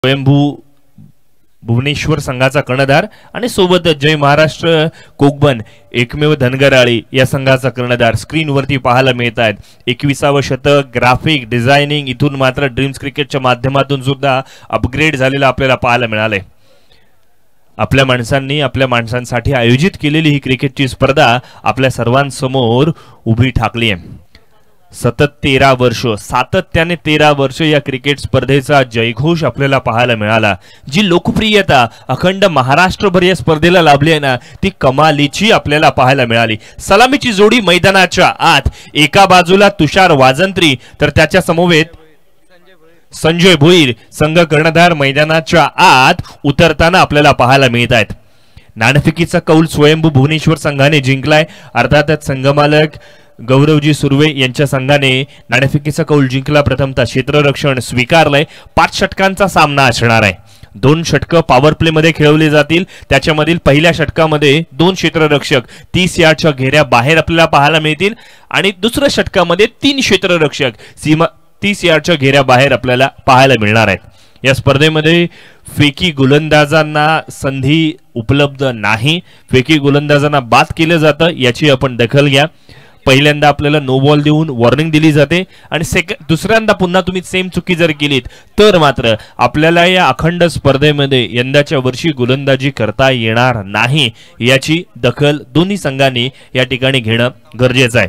स्वयंभू भुवनेश्वर संघाचा कर्णधार आणि सोबतच जय महाराष्ट्र कोकबन एकमेव धनगराळी या संघाचा कर्णधार स्क्रीनवरती पाहायला मिळत आहेत। 21वे शतक, ग्राफिक डिझायनिंग इथून मात्र ड्रीम्स क्रिकेटच्या माध्यमातून सुद्धा अपग्रेड झालेला आपल्याला पाहायला मिळाले। आपल्या माणसांनी आपल्या माणसांसाठी आयोजित केलेली ही क्रिकेटची स्पर्धा आपल्या सर्वांसमोर उभी ठाकली आहे। सतत 13 वर्ष, सातत्याने 13 वर्ष या क्रिकेट स्पर्धेचा जयघोष आपल्याला पाहायला मिळाला। जी लोकप्रियता अखंड महाराष्ट्रभर या स्पर्धेला लाभली आहे ना, ती कमालीची आपल्याला पाहायला मिळाली। सलामीची जोडी मैदानाच्या आत, एका बाजूला तुषार वाजंत्री तर त्याच्या समवेत संजय भोईर संघ कर्णधार मैदानाच्या आत उतरताना आपल्याला पाहायला मिळत आहेत। नाणेफेकीचा कौल स्वयंभू भुवनेश्वर संघाने जिंकलाय। अर्थातच संघमालक गौरवजी सुर्वे यांच्या संघाने नाणेफेकीचा कौल जिंकला। प्रथमतः क्षेत्ररक्षण स्वीकारलंय। 5 षटकांचा सामना असणार आहे। 2 षटकं पॉवर प्ले मध्ये खेळवले जातील। त्याच्यामधील पहिल्या षटकामध्ये 2 क्षेत्ररक्षक 30 यार्डच्या घेऱ्या बाहेर आपल्याला पाहायला मिळतील आणि दुसऱ्या षटकामध्ये 3 क्षेत्ररक्षक सीमा 30 यार्डच्या घेऱ्या बाहेर आपल्याला पाहायला मिळणार आहेत। या स्पर्धेमध्ये फेकी गोलंदाजांना संधी उपलब्ध नाही। फेकी गोलंदाजांना बाद केलं जातं, याची आपण दखल घ्या। पहिल्यांदा आपल्याला नो बॉल देऊन वॉर्निंग दिली जाते आणि दुसऱ्यांदा पुन्हा तुम्ही सेम चुकी जर केलीत तर मात्र आपल्याला या अखंड स्पर्धेमध्ये यंदाच्या वर्षी गोलंदाजी करता येणार नाही। याची दखल दोन्ही संघांनी या ठिकाणी घेणं गरजेचं आहे।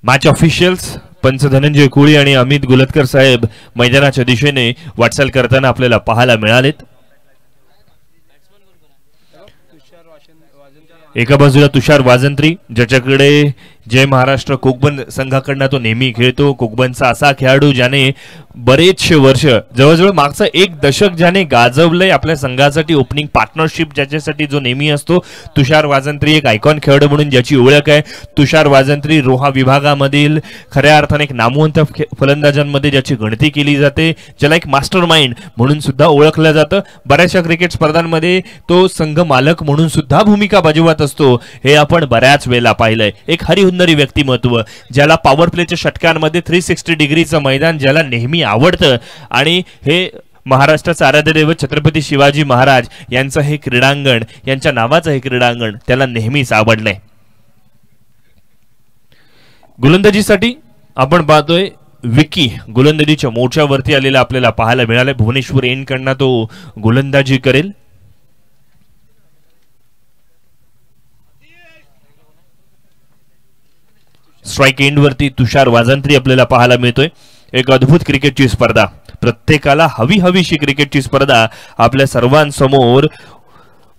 मॅच ऑफिशियल्स पंच धनंजय कोळी आणि अमित गुलतकर साहेब मैदानाच्या दिशेने वाटचाल करताना आपल्याला पाहायला मिळालेत। एका बाजूला तुषार वाजंत्री, ज्याच्याकडे जय महाराष्ट्र कोकबन संघाकडनं तो नेहमी खेळतो। कोकबनचा असा खेळाडू ज्याने बरेचसे वर्ष, जवळजवळ मागचं 1 दशक ज्याने गाजवलंय आपल्या संघासाठी, ओपनिंग पार्टनरशिप ज्याच्यासाठी जो नेहमी असतो। तुषार वाजंत्री एक आयकॉन खेळाडू म्हणून ज्याची ओळख आहे। तुषार वाजंत्री रोहा विभागामधील खऱ्या अर्थाने एक नामवंत फलंदाजांमध्ये ज्याची गणती केली जाते, ज्याला एक मास्टर माइंड म्हणून सुद्धा ओळखलं जातं। बऱ्याचशा क्रिकेट स्पर्धांमध्ये तो संघ मालक म्हणून सुद्धा भूमिका बजावत असतो, हे आपण बऱ्याच वेळेला पाहिलंय। एक हरिहुन्नरी व्यक्तिमत्व, ज्याला पॉवर प्लेच्या षटकांमध्ये 360 डिग्रीचं मैदान ज्याला नेहमी आवडतं आणि हे महाराष्ट्राचं आराध्य दैवत छत्रपती शिवाजी महाराज यांचं हे क्रीडांगण, यांच्या नावाचं हे क्रीडांगण त्याला नेहमीच आवडलंय। गोलंदाजीसाठी आपण पाहतोय विकी गोलंदाजीच्या मोर्चावरती आलेला आपल्याला पाहायला मिळालंय। भुवनेश्वर एंडकडनं तो गोलंदाजी करेल। स्ट्राइक एंड वरती तुषार वाजंत्री आपल्याला पाहायला मिळतोय। एक अद्भुत क्रिकेटची स्पर्धा, प्रत्येकाला हवीशी क्रिकेटची स्पर्धा आपल्या सर्वांसमोर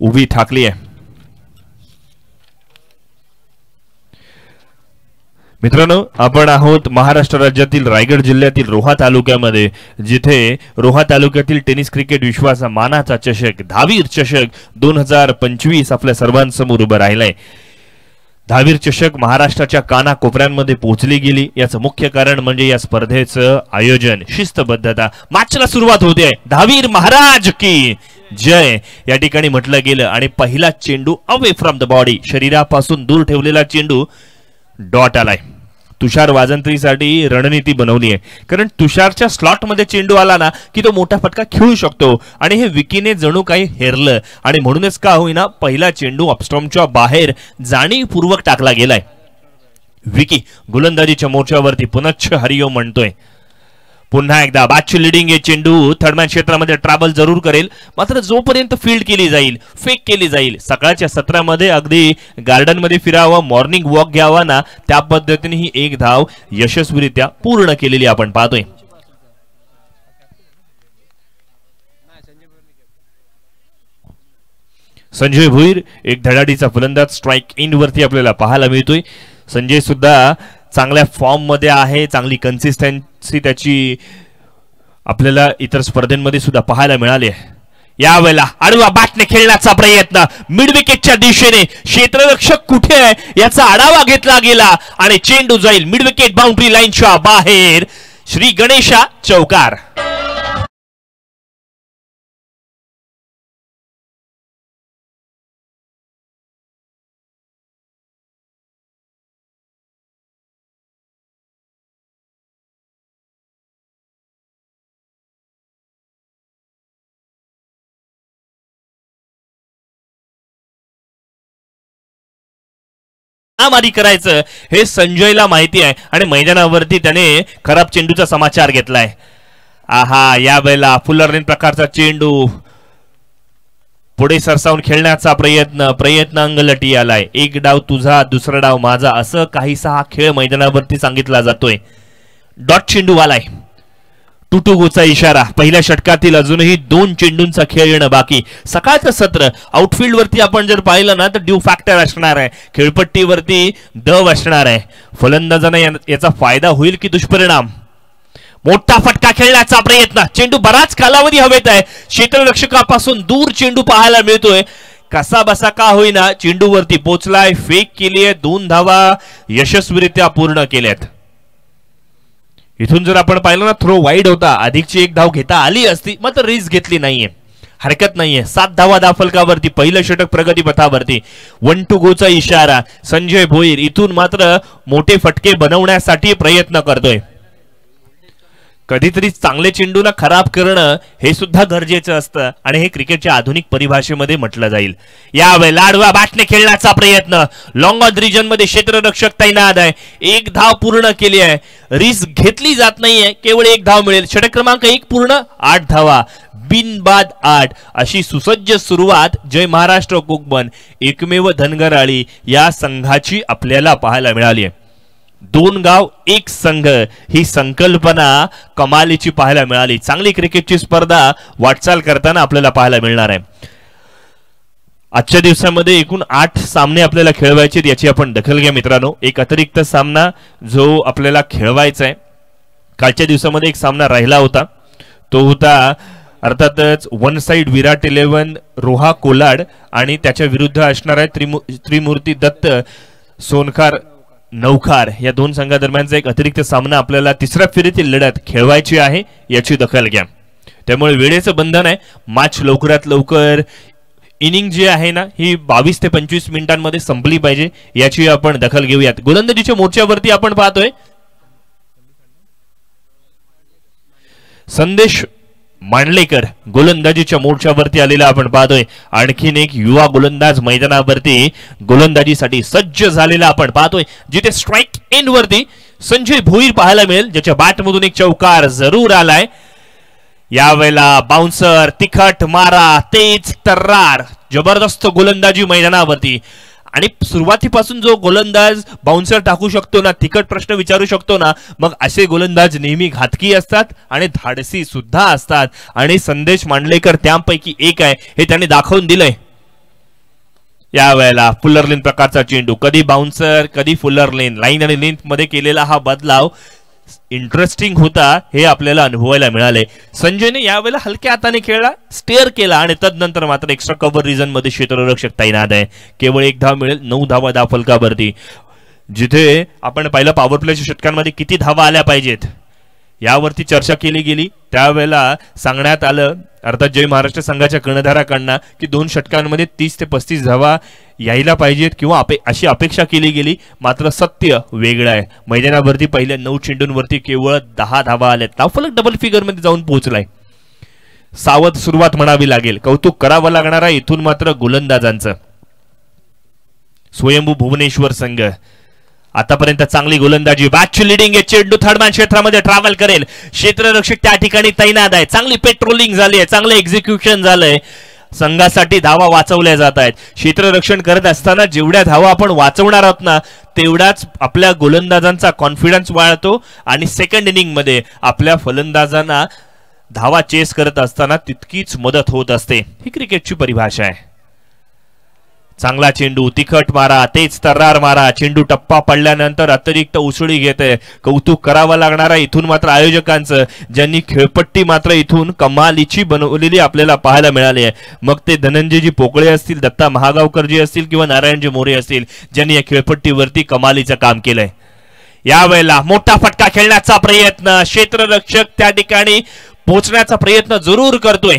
उभी ठाकली आहे। मित्रांनो, आपण आहोत महाराष्ट्र राज्यातील रायगड जिल्ह्यातील रोहा तालुक्यामध्ये, जिथे रोहा तालुक्यातील टेनिस क्रिकेट विश्वाचा मानाचा चषक दहावीर चषक 2025 आपल्या सर्वांसमोर उभं राहिलाय। दहावीर चषक महाराष्ट्राच्या कानाकोपऱ्यांमध्ये पोहोचली गेली। याचं मुख्य कारण म्हणजे या स्पर्धेचं आयोजन, शिस्तबद्धता। मॅचला सुरुवात होते, दहावीर महाराज की जय या ठिकाणी म्हटलं गेलं आणि पहिला चेंडू अवे फ्रॉम द बॉडी, शरीरापासून दूर ठेवलेला चेंडू डॉट आलाय। तुषार वाजंत्रीसाठी रणनीती बनवली आहे, कारण तुषारच्या स्लॉट मध्ये चेंडू आला ना की तो मोठा फटका खेळू शकतो आणि हे विकीने जणू काही हेरलं आणि म्हणूनच का होईना पहिला चेंडू अपस्टॉम्पच्या बाहेर जाणीवपूर्वक टाकला गेलाय। विकी गोलंदाजीच्या मोर्चावरती पुनश्च हरिओम म्हणतोय। पुन्हा एकदा बादची लिडिंग, हे चेंडू थर्डमॅन क्षेत्रामध्ये ट्रॅव्हल जरूर करेल, मात्र जोपर्यंत फील्ड केली जाईल, फेक केली जाईल, सकाळच्या सत्रामध्ये अगदी गार्डन मध्ये फिरावं, मॉर्निंग वॉक घ्यावा ना, त्या पद्धतीने ही एक धाव यशस्वीरित्या पूर्ण केलेली आपण पाहतोय। संजय भोईर एक धडाडीचा फलंदाज स्ट्राइक एंड वरती आपल्याला पाहायला मिळतोय। संजय सुद्धा चांगल्या फॉर्म मध्ये आहे, चांगली कन्सिस्टन्सी त्याची आपल्याला इतर स्पर्धेमध्ये सुद्धा पाहायला मिळाली आहे। यावेळेला आडवा बॅटने खेळण्याचा प्रयत्न, मिड विकेटच्या दिशेने, क्षेत्ररक्षक कुठे आहे याचा आढावा घेतला गेला आणि चेंडू जाईल मिड विकेट बाउंड्री लाईनच्या बाहेर। श्री गणेशा चौकार। मारी करायचं हे संजयला माहिती आहे आणि मैदानावरती त्याने खराब चेंडूचा समाचार घेतलाय. आहा, या वेळेला फुलरलेन प्रकारचा चेंडू पुढे सरसावून खेळण्याचा प्रयत्न अंगलटी आलाय. एक डाव तुझा दुसरा डाव माझा असं काहीसा हा खेळ मैदानावरती सांगितला जातोय. डॉट चेंडू आलाय. टुटुगोचा इशारा. पहिल्या षटकातील अजूनही 2 चेंडूंचा खेळ येणं बाकी. सकाळचं सत्र आउटफील्ड वरती आपण जर पाहिलं ना तर ड्यू फॅक्टर असणार आहे. खेळपट्टीवरती दव असणार आहे. फलंदाजांना याचा फायदा होईल की दुष्परिणाम. मोठा फटका खेळण्याचा प्रयत्न. चेंडू बराच कालावधी हवेत आहे. क्षेत्ररक्षकापासून दूर चेंडू पाहायला मिळतोय. कसा बसा का होईना चेंडूवरती पोहोचलाय. फेक केली आहे. 2 धावा यशस्वीरित्या पूर्ण केल्यात. इथून जर आपण पाहिलं ना थ्रो वाईड होता. अधिकची 1 धाव घेता आली असती मात्र रिस्क घेतली नाहीये. हरकत नाहीये. 7 धावा दाफलकावरती. पहिलं षटक प्रगती पथावरती. 1 टू गो चा इशारा. संजय भोईर इथून मात्र मोठे फटके बनवण्यासाठी प्रयत्न करतोय. कधीतरी चांगले चेंडूला खराब करणं हे सुद्धा गरजेचं असतं आणि हे क्रिकेटच्या आधुनिक परिभाषेमध्ये म्हटलं जाईल. यावेळी लाडवा बॅटने खेळण्याचा प्रयत्न. लॉंग ऑन रिजन मध्ये क्षेत्ररक्षक तैनात आहे. 1 धाव पूर्ण केली आहे. रिस्क घेतली जात नाहीये. केवळ 1 धाव मिळेल. षटक क्रमांक 1 पूर्ण. 8 धावा बिनबाद 8 अशी सुसज्ज सुरुवात जय महाराष्ट्र कोकबन एकमेव धनगराळी या संघाची आपल्याला पाहायला मिळाली आहे. 2 गाव 1 संघ ही संकल्पना कमालीची पाहायला मिळाली. चांगली क्रिकेटची स्पर्धा वाटचाल करताना आपल्याला पाहायला मिळणार आहे. आजच्या दिवसामध्ये एकूण 8 सामने आपल्याला खेळवायचे याची आपण दखल घ्या मित्रांनो. एक अतिरिक्त सामना जो आपल्याला खेळवायचा आहे. कालच्या दिवसामध्ये एक सामना राहिला होता. तो होता अर्थातच वन साइड विराट 11 रोहा कोलाड आणि त्याच्या विरुद्ध असणार आहे त्रिमूर्ती दत्त सोनखार नौखार या 2 संघादरम्यानचा एक अतिरिक्त सामना आपल्याला तिसऱ्या फेरीतील लढत खेळवायची आहे याची दखल घ्या. त्यामुळे वेळेचं बंधन आहे. मॅच लवकरात लवकर इनिंग जी आहे ना ही 22 ते 25 मिनिटांमध्ये संपली पाहिजे याची आपण दखल घेऊयात. गोलंदाजीच्या मोर्चावरती आपण पाहतोय संदेश मांडलेकर गोलंदाजीच्या मोर्चावरती आलेला आपण पाहतोय. आणखीन एक युवा गोलंदाज मैदानावरती गोलंदाजीसाठी सज्ज झालेला आपण पाहतोय. जिथे स्ट्राइक एंड वरती संजय भोईर पाहायला मिळेल ज्याच्या बॅटमधून एक चौकार जरूर आलाय. यावेळेला बाउन्सर तिखट मारा तेज तर्रार जबरदस्त गोलंदाजी मैदानावरती. आणि सुरुवातीपासून जो गोलंदाज बाउन्सर टाकू शकतो ना तिखट प्रश्न विचारू शकतो ना मग असे गोलंदाज नेहमी घातकी असतात आणि धाडसी सुद्धा असतात. आणि संदेश मांडलेकर त्यापैकी एक आहे हे त्याने दाखवून दिलंय. यावेळेला फुलरलेन प्रकारचा चेंडू. कधी बाउन्सर कधी फुलरलेन. लाईन आणि लेंथ मध्ये केलेला हा बदलाव इंटरेस्टिंग होता हे आपल्याला अनुभवायला मिळाले. संजयने यावेळेला हलक्या हाताने खेळला. स्टेअर केला आणि तदनंतर मात्र एक्स्ट्रा कव्हर रिजन मध्ये क्षेत्ररक्षक तैनात आहे. केवळ 1 धाव मिळेल. 9 धावा दाफलकावरती. जिथे आपण पाहिलं पॉवर प्लेच्या षटकांमध्ये किती धावा आल्या पाहिजेत यावरती चर्चा केली गेली. त्यावेळेला सांगण्यात आलं अर्थात जय महाराष्ट्र संघाच्या कर्णधाराकडनं की 2 षटकांमध्ये 30 ते 35 धावा यायला पाहिजेत किंवा अशी अपेक्षा केली गेली. मात्र सत्य वेगळं आहे. मैदानावरती पहिल्या 9 चेंडूंवरती केवळ 10 धावा आल्यात. धावफलक डबल फिगर मध्ये जाऊन पोहोचलाय. सावध सुरुवात म्हणावी लागेल. कौतुक करावं लागणार आहे इथून मात्र गोलंदाजांचं. स्वयंभू भुवनेश्वर संघ आतापर्यंत चांगली गोलंदाजी. बॅटची लिडिंग आहे. चेंडू थर्डमॅन क्षेत्रामध्ये ट्रॅव्हल करेल. क्षेत्ररक्षक त्या ठिकाणी तैनात आहे. चांगली पेट्रोलिंग झाली आहे. चांगलं एक्झिक्युशन झालंय. संघासाठी धावा वाचवल्या जात आहेत. क्षेत्ररक्षण करत असताना जेवढ्या धावा आपण वाचवणार आहोत ना तेवढाच आपल्या गोलंदाजांचा कॉन्फिडन्स वाढतो आणि सेकंड इनिंग मध्ये आपल्या फलंदाजांना धावा चेस करत असताना तितकीच मदत होत असते. ही क्रिकेटची परिभाषा आहे. चांगला चेंडू तिखट मारा तेज तर्रार मारा. चेंडू टप्पा पडल्यानंतर अतिरिक्त उसळी घेते. कौतुक करावं लागणार आहे इथून मात्र आयोजकांचं ज्यांनी खेळपट्टी मात्र इथून कमालीची बनवलेली आपल्याला पाहायला मिळाली आहे. मग ते धनंजयजी पोकळे असतील दत्ता महागावकरजी असतील किंवा नारायणजी मोरे असतील ज्यांनी या खेळपट्टीवरती कमालीचं काम केलंय. यावेळेला मोठा फटका खेळण्याचा प्रयत्न. क्षेत्ररक्षक त्या ठिकाणी पोहोचण्याचा प्रयत्न जरूर करतोय.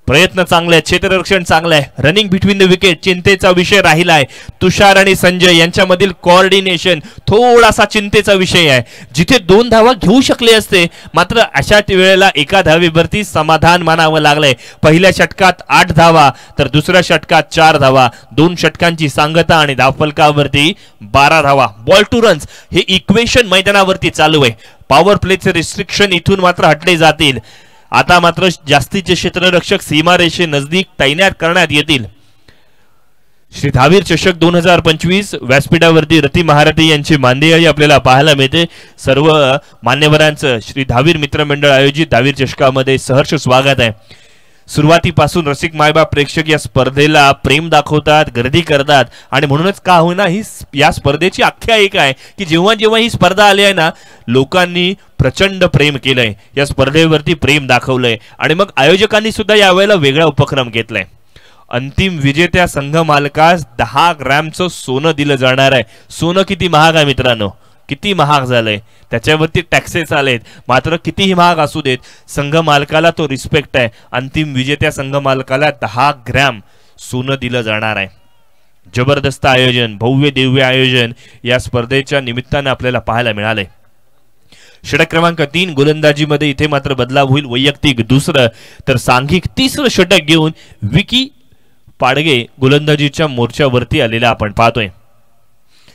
प्रयत्न चांगले आहेत, क्षेत्ररक्षण चांगलं आहे, रनिंग बिटवीन द विकेट चिंतेचा विषय राहिलाय. तुषार आणि संजय यांच्यामधील कोऑर्डिनेशन थोडासा चिंतेचा विषय आहे. जिथे 2 धावा घेऊ शकले असते, मात्र अशा वेळेला एका धावेवरती समाधान मानावं लागलंय. पहिल्या षटकात 8 धावा तर दुसऱ्या षटकात 4 धावा, 2 षटकांची सांगता आणि धावफलकावरती 12 धावा. बॉल टू रन्स हे इक्वेशन मैदानावरती चालू आहे. पॉवर प्लेचे रिस्ट्रिक्शन इथून मात्र हटले जातील. आता मात्र जास्तीचे क्षेत्ररक्षक सीमारेषे नजदीक तैनात करण्यात येतील. श्री धावीर चषक 2025 व्यासपीठावरती रती महारथी यांची मांदियाळी आपल्याला पाहायला मिळते. सर्व मान्यवरांचं श्री धावीर मित्रमंडळ आयोजित धावीर चषकामध्ये सहर्ष स्वागत आहे. सुरुवातीपासून रसिक मायबाप प्रेक्षक या स्पर्धेला प्रेम दाखवतात, गर्दी करतात आणि म्हणूनच का होईना ही या स्पर्धेची आख्यायिका आहे की जेव्हा जेव्हा ही स्पर्धा आली आहे ना, लोकांनी प्रचंड प्रेम केलंय, या स्पर्धेवरती प्रेम दाखवलंय आणि मग आयोजकांनी सुद्धा यावेळेला वेगळा उपक्रम घेतलाय. अंतिम विजेत्या संघ मालकास 10 ग्रॅमचं सोनं दिलं जाणार आहे. सोनं किती महाग आहे मित्रांनो, किती महाग झालंय, त्याच्यावरती टॅक्सेस आलेत, मात्र कितीही महाग असू देत संघ मालकाला तो रिस्पेक्ट आहे. अंतिम विजेत्या संघ मालकाला 10 ग्रॅम सोनं दिलं जाणार आहे. जबरदस्त आयोजन, भव्य दिव्य आयोजन या स्पर्धेच्या निमित्तानं आपल्याला पाहायला मिळालंय. षटक क्रमांक 3 गोलंदाजीमध्ये इथे मात्र बदलाव होईल. वैयक्तिक दुसरं तर सांघिक तिसरं षटक घेऊन विकी पाडगे गोलंदाजीच्या मोर्चावरती आलेला आपण पाहतोय.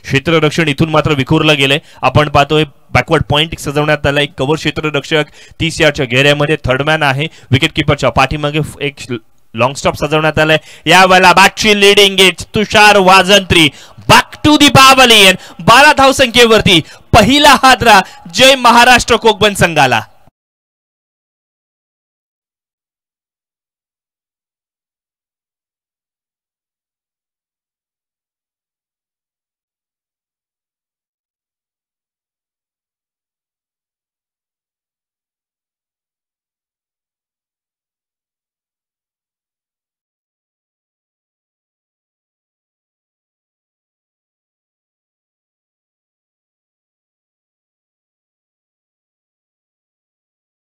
क्षेत्ररक्षण इथून मात्र विखुरलं गेलंय. आपण पाहतोय बॅकवर्ड पॉइंट सजवण्यात आलाय. कव्हर क्षेत्ररक्षक 30 यार्डच्या घेऱ्यामध्ये थर्डमॅन आहे. विकेट किपरच्या पाठीमागे एक लॉंग स्टॉप सजवण्यात आलाय. यावेळेला बॅटची leading edge Tushar Wajantri back to the pavilion. 12 धावसंख्येवरती पहिला हादरा जय महाराष्ट्र कोकण संघाला.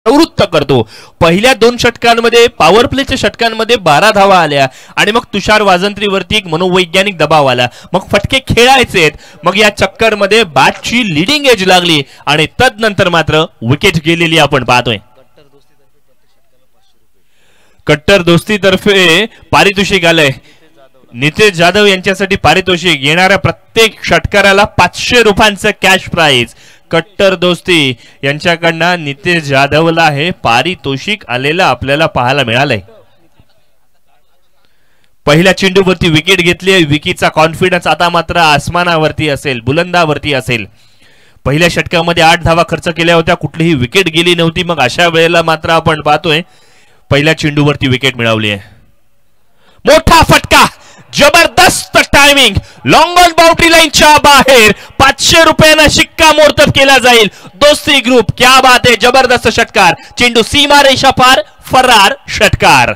प्रवृत्त करतो. पहिल्या 2 षटकांमध्ये पॉवर प्लेच्या षटकांमध्ये 12 धावा आल्या आणि मग तुषार वाजंत्रीवरती एक मनोवैज्ञानिक दबाव आला. मग फटके खेळायचेत. मग या चक्करमध्ये बॅटची लिडिंग एज लागली आणि तदनंतर मात्र विकेट गेलेली आपण पाहतोय. कट्टर दोस्तीतर्फे पारितोषिक आलंय. नितेश जाधव यांच्यासाठी पारितोषिक. येणाऱ्या प्रत्येक षटकाराला 500 रुपयांचं कॅश प्राइज. कट्टर दोस्ती यांच्याकडनं नितेश जाधवला हे पारितोषिक आलेलं आपल्याला पाहायला मिळालंय. पहिल्या चेंडूवरती विकेट घेतली आहे. विकीचा कॉन्फिडन्स आता मात्र आसमानावरती असेल, बुलंदावरती असेल. पहिल्या षटकामध्ये 8 धावा खर्च केल्या होत्या, कुठलीही विकेट गेली नव्हती. मग अशा वेळेला मात्र आपण पाहतोय पहिल्या चेंडूवरती विकेट मिळवली आहे. मोठा फटका, जबरदस्त टायमिंग, लॉंग ऑन बाउंड्री लाईनच्या बाहेर. 500 रुपयांना शिक्कामोर्तब केला जाईल. दोस्ती ग्रुप क्या बात आहे. जबरदस्त षटकार, चेंडू सीमा रेषा पार, फरार षटकार.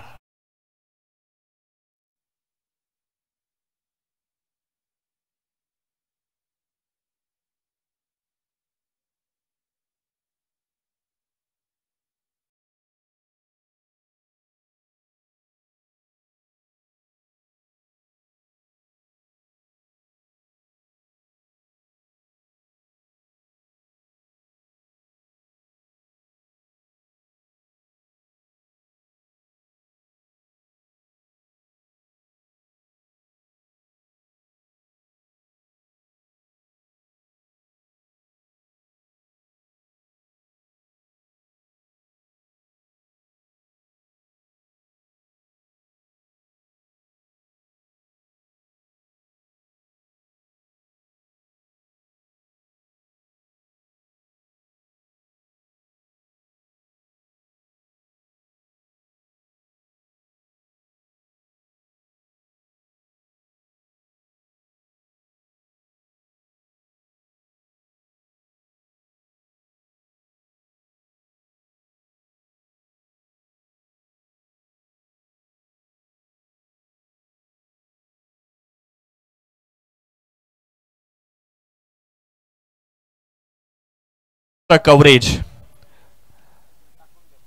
कव्हरेज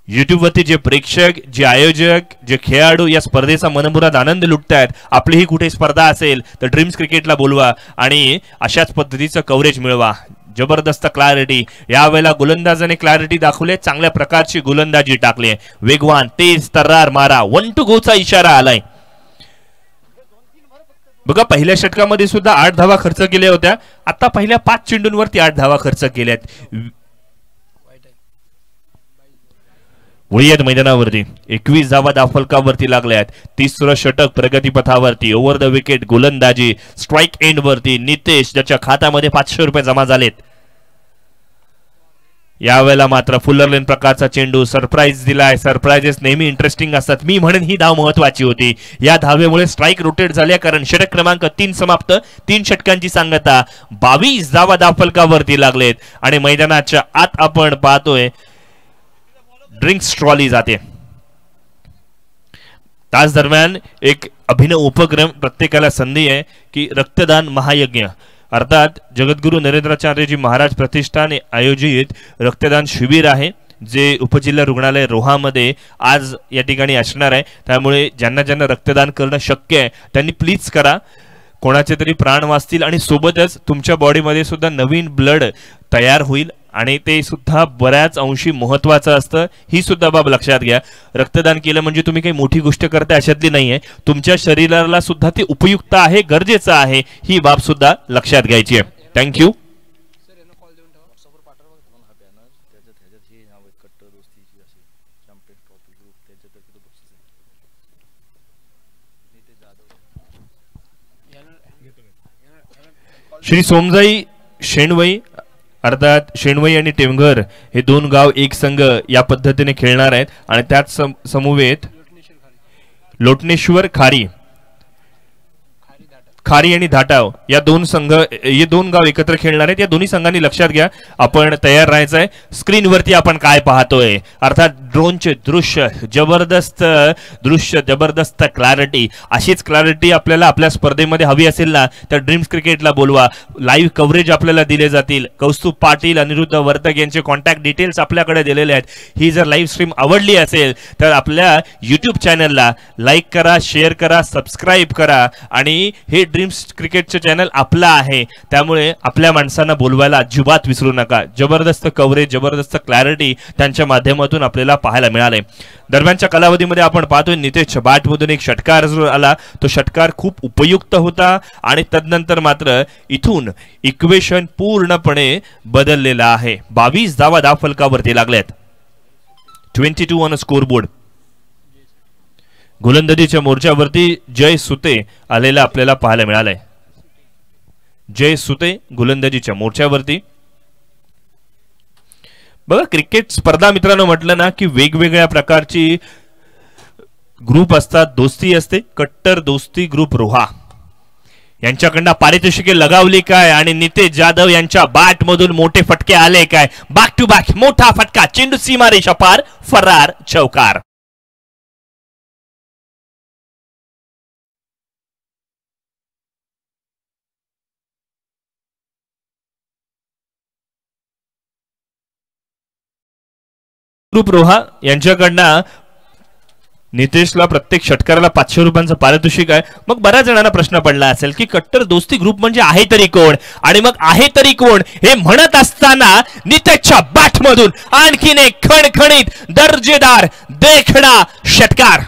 युट्यूब वरती जे प्रेक्षक, जे आयोजक, जे खेळाडू या स्पर्धेचा मनमुराद आनंद लुटतायत, आपलीही कुठे स्पर्धा असेल तर ड्रीम्स क्रिकेटला बोलवा आणि अशाच पद्धतीचं कव्हरेज मिळवा. जबरदस्त क्लॅरिटी, यावेळेला गोलंदाजाने क्लॅरिटी दाखवली, चांगल्या प्रकारची गोलंदाजी टाकली, वेगवान तेज तर्रार मारा, 1 to go चा इशारा आलाय. बघा पहिल्या षटकामध्ये सुद्धा 8 धावा खर्च केल्या होत्या, आता पहिल्या 5 चेंडूंवरती 8 धावा खर्च केल्यात. वळीयात मैदानावरती 21 धावा धावफलकावरती लागल्यात. तिसरं षटक प्रगतीपथावरती, ओव्हर द विकेट गोलंदाजी, स्ट्राईक एंड वरती नितेश, ज्याच्या खात्यामध्ये 500 रुपये जमा झालेत. यावेळेला मात्र फुलरलेन प्रकारचा चेंडू, सरप्राईज दिलाय. सरप्राइजेस नेहमी इंटरेस्टिंग असतात. मी म्हणेन ही धाव महत्वाची होती. या धावेमुळे स्ट्राईक रोटेट झाल्या, कारण षटक क्रमांक 3 समाप्त. 3 षटकांची सांगता, 22 धावा धावफलकावरती लागलेत आणि मैदानाच्या आत आपण पाहतोय ड्रिंक्स ट्रॉली जाते. तास दरम्यान एक अभिनव उपक्रम, प्रत्येकाला संधी आहे की रक्तदान महायज्ञ अर्थात जगद्गुरु नरेंद्राचार्यजी महाराज प्रतिष्ठान आयोजित रक्तदान शिबिर आहे, जे उपजिल्हा रुग्णालय रोहामध्ये आज या ठिकाणी असणार आहे. त्यामुळे ज्यांना ज्यांना रक्तदान करणं शक्य आहे त्यांनी प्लीज करा. कोणाचे तरी प्राण वाचतील आणि सोबतच तुमच्या बॉडीमध्ये सुद्धा नवीन ब्लड तयार होईल आणि ते सुद्धा बऱ्याच अंशी महत्वाचं असतं. ही सुद्धा बाब लक्षात घ्या. रक्तदान केलं म्हणजे तुम्ही काही मोठी गोष्ट करता अशातली नाहीये, तुमच्या शरीराला सुद्धा ते उपयुक्त आहे, गरजेचं आहे, ही बाब सुद्धा लक्षात घ्यायची आहे. थँक्यू. श्री सोमजाई शेणवई अर्थात शेणवई आणि टेमघर हे 2 गाव एक संघ या पद्धतीने खेळणार आहेत आणि त्यात समवेत लोटनेश्वर खारी आणि धाटाव या 2 गाव एकत्र खेळणार आहेत. या दोन्ही संघांनी लक्षात घ्या, आपण तयार राहायचं आहे. स्क्रीनवरती आपण काय पाहतोय अर्थात ड्रोनचे दृश्य, जबरदस्त दृश्य, जबरदस्त क्लॅरिटी. अशीच क्लॅरिटी आपल्याला आपल्या स्पर्धेमध्ये हवी असेल ना तर ड्रीम्स क्रिकेटला बोलवा. लाईव्ह कव्हरेज आपल्याला दिले जातील. कौस्तुभ पाटील, अनिरुद्ध वर्तक यांचे कॉन्टॅक्ट डिटेल्स आपल्याकडे दिलेले आहेत. ही जर लाईव्ह स्ट्रीम आवडली असेल तर आपल्या युट्यूब चॅनलला लाईक करा, शेअर करा, सबस्क्राईब करा आणि हे ड्रीम्स क्रिकेटचे चॅनल आपलं आहे, त्यामुळे आपल्या माणसांना बोलवायला अजिबात विसरू नका. जबरदस्त कव्हरेज, जबरदस्त क्लॅरिटी त्यांच्या माध्यमातून आपल्याला पाहायला मिळाले. दरम्यानच्या कालावधीमध्ये आपण पाहतोय नितेशच्या बॅटमधून एक षटकार जो आला, तो षटकार खूप उपयुक्त होता आणि तदनंतर मात्र इथून इक्वेशन पूर्णपणे बदललेला आहे. 22 धावा धावफलकावरती लागल्यात. 22 ऑन स्कोरबोर्ड. गोलंदाजीच्या मोर्चावरती जय सुते आलेला आपल्याला पाहायला मिळालाय. जय सुते गोलंदाजीच्या मोर्चावरती. बघा क्रिकेट स्पर्धा मित्रांनो म्हटलं ना की वेगवेगळ्या प्रकारची ग्रुप असतात, दोस्ती असते. कट्टर दोस्ती ग्रुप रोहा यांच्याकडनं पारितोषिके लगावली काय आणि नितेश जाधव यांच्या बॅट मधून मोठे फटके आले काय? बॅक टू बॅक मोठा फटका, चेंडू सीमारेषा पार, फरार चौकार. ग्रुप रोहा यांच्याकडनं नितेशला प्रत्येक षटकाराला 500 रुपयांचं पारितोषिक आहे. मग बऱ्याच जणांना प्रश्न पडला असेल की कट्टर दोस्ती ग्रुप म्हणजे आहे तरी कोण, आणि मग आहे तरी कोण हे म्हणत असताना नितेशच्या बॅट मधून आणखीन एक खणखणीत दर्जेदार देखणा षटकार.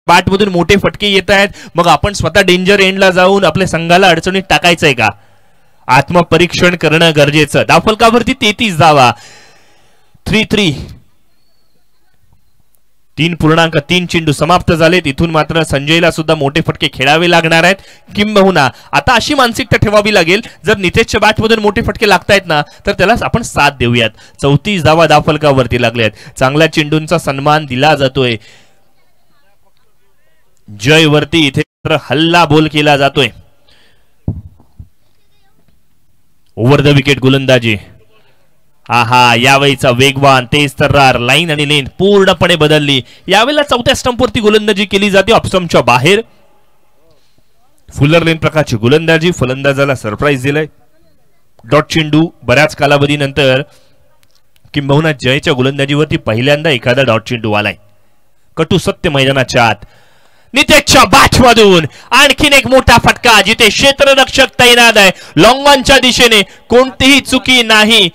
बॅट मधून मोठे फटके येत आहेत, मग आपण स्वतः डेंजर एंडला जाऊन आपल्या संघाला अडचणीत टाकायचंय का? आत्मपरीक्षण करणं गरजेचं. धावफलकावरती 33 धावा. 3-3. 3.3 चेंडू समाप्त झालेत. इथून मात्र संजयला सुद्धा मोठे फटके खेळावे लागणार आहेत. किंबहुना आता अशी मानसिकता ठेवावी लागेल, जर नितेशच्या बॅटमधून मोठे फटके लागतायत ना तर त्याला आपण साथ देऊयात. 34 धावा धावफलकावरती लागल्यात. चांगल्या चेंडूंचा सन्मान दिला जातोय. जय वरती इथे हल्ला बोल केला जातोय. ओव्हर द विकेट गोलंदाजी. आहा, यावेळीचा वेगवान तेज तर्रार लाईन आणि लेन पूर्णपणे बदलली. यावेळेला चौथ्या स्टंपवरती गोलंदाजी केली जाते ऑफस्टंपच्या बाहेर. फुलर लेन प्रकारची गोलंदाजी. फलंदाजाला सरप्राईज दिलंय. डॉट चेंडू बऱ्याच कालावधीनंतर किंबहुना जयच्या गोलंदाजीवरती पहिल्यांदा एखादा डॉट चेंडू आलाय. कटू सत्य मैदानाच्या आत. नितेशच्या बॅटमधून आणखीन एक मोठा फटका, जिथे क्षेत्ररक्षक तैनात आहे. लॉंगॉनच्या दिशेने कोणतीही चुकी नाही.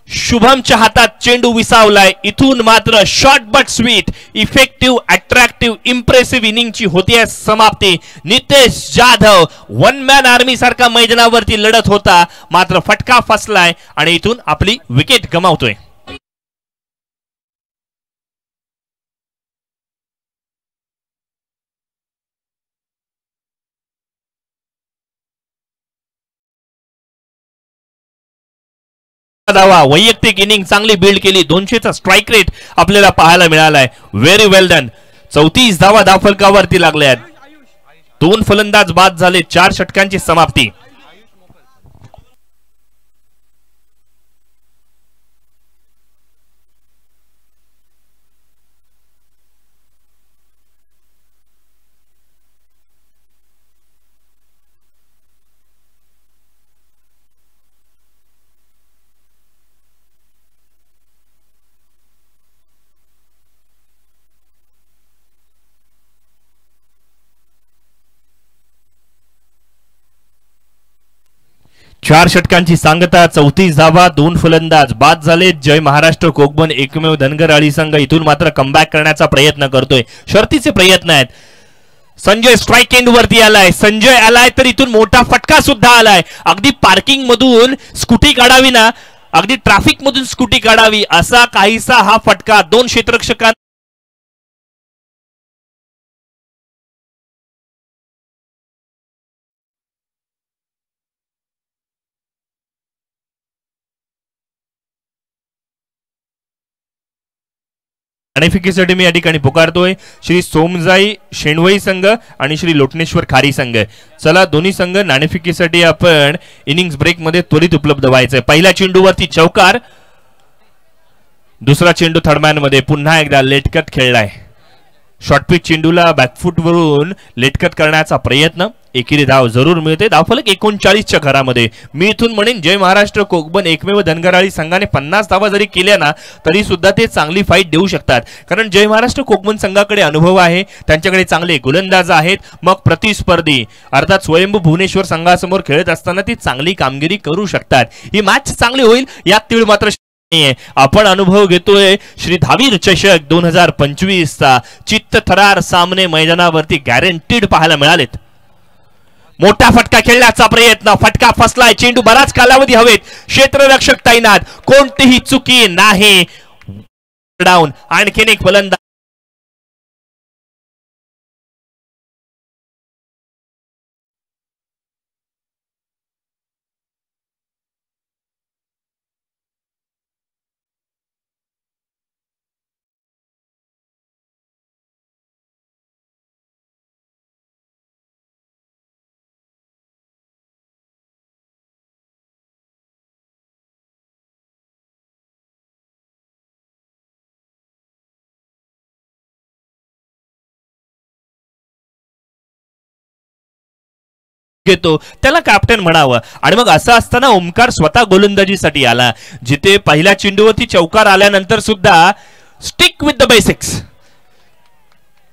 शुभमच्या हातात चेंडू विसावलाय. इथून मात्र short but sweet, effective, attractive, impressive इनिंगची होतीये समाप्ती. Nitesh Jadhav one man army सारखा मैदानावरती लढत होता, मात्र फटका फसलाय आणि इथून आपली विकेट गमावतोय. धावा. वैयक्तिक इनिंग चांगली बिल्ड केली. 200चा स्ट्राइक रेट आपल्याला पाहायला मिळालाय. व्हेरी वेल डन. 34 धावा धावफलकावरती लागल्यात. 2 फलंदाज बाद झाले. 4 षटकांची समाप्ती. चार षटकांची सांगता. 34 धावा. 2 फलंदाज बाद झाले. जय महाराष्ट्र कोकबन एकमेव धनगर आळी संघ इथून मात्र कमबॅक करण्याचा प्रयत्न करतोय. शर्तीचे प्रयत्न आहेत. संजय स्ट्राइक एंड वरती आलाय. संजय आलाय तर इथून मोठा फटका सुद्धा आलाय. अगदी पार्किंग मधून स्कूटी काढावी ना, अगदी ट्रॅफिक मधून स्कूटी काढावी असा काहीसा हा फटका. 2 क्षेत्ररक्षकांना नाणेफेकीसाठी मी या ठिकाणी पुकारतोय श्री सोमजाई शेणवई संघ आणि श्री लोटनेश्वर खारी संघ. चला, दोन्ही संघ नाणेफेकीसाठी आपण इनिंग्स ब्रेक मध्ये त्वरित उपलब्ध व्हायचंय. पहिल्या चेंडूवरती चौकार. दुसरा चेंडू थर्डमॅन मध्ये पुन्हा एकदा लेटकट खेळलाय. शॉर्टपिच चेंडूला बॅकफुट वरून लेटकट करण्याचा प्रयत्न. एकेरी धाव जरूर मिळते. धावफलक 39च्या घरामध्ये. मी इथून म्हणेन जय महाराष्ट्र कोकबन एकमेव धनगराळी संघाने 50 धावा जरी केल्या ना तरी सुद्धा ते चांगली फाईट देऊ शकतात. कारण जय महाराष्ट्र कोकबन संघाकडे अनुभव आहे, त्यांच्याकडे चांगले गोलंदाज आहेत. मग प्रतिस्पर्धी अर्थात स्वयंभू भुवनेश्वर संघासमोर खेळत असताना ती चांगली कामगिरी करू शकतात. ही मॅच चांगली होईल यात तीळ मात्र आपण अनुभव घेतोय. श्री धावीर चषक 2025चा चित्त थरार सामने मैदानावरती गॅरंटीड पाहायला मिळालेत. मोठा फटका खेळण्याचा प्रयत्न. फटका फसलाय. चेंडू बराच कालावधी हवेत. क्षेत्ररक्षक तैनात. कोणतीही चुकी नाही. डाऊन. आणखीन एक फलंदाज. घेतो त्याला कॅप्टन म्हणावं. आणि मग असं असताना ओमकार स्वतः गोलंदाजीसाठी आला. जिथे पहिल्या चेंडूवरती चौकार आल्यानंतर सुद्धा स्टिक विथ द बेसिक्स.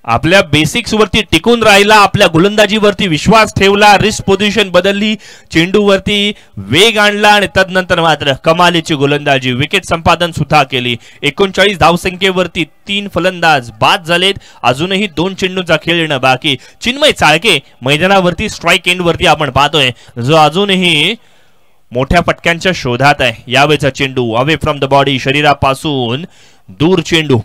आपल्या बेसिक्स वरती टिकून राहिला, आपल्या गोलंदाजीवरती विश्वास ठेवला, रिस्क पोझिशन बदलली, चेंडूवरती वेग आणला आणि तदनंतर मात्र कमालीची गोलंदाजी, विकेट संपादन सुद्धा केली. 39 धावसंख्येवरती 3 फलंदाज बाद झालेत. अजूनही 2 चेंडूंचा खेळ येणं बाकी. चिन्मय चाळके मैदानावरती स्ट्राईक एंड वरती आपण पाहतोय, जो अजूनही मोठ्या फटक्यांच्या शोधात आहे. यावेळेचा चेंडू अवे फ्रॉम द बॉडी, शरीरापासून दूर चेंडू.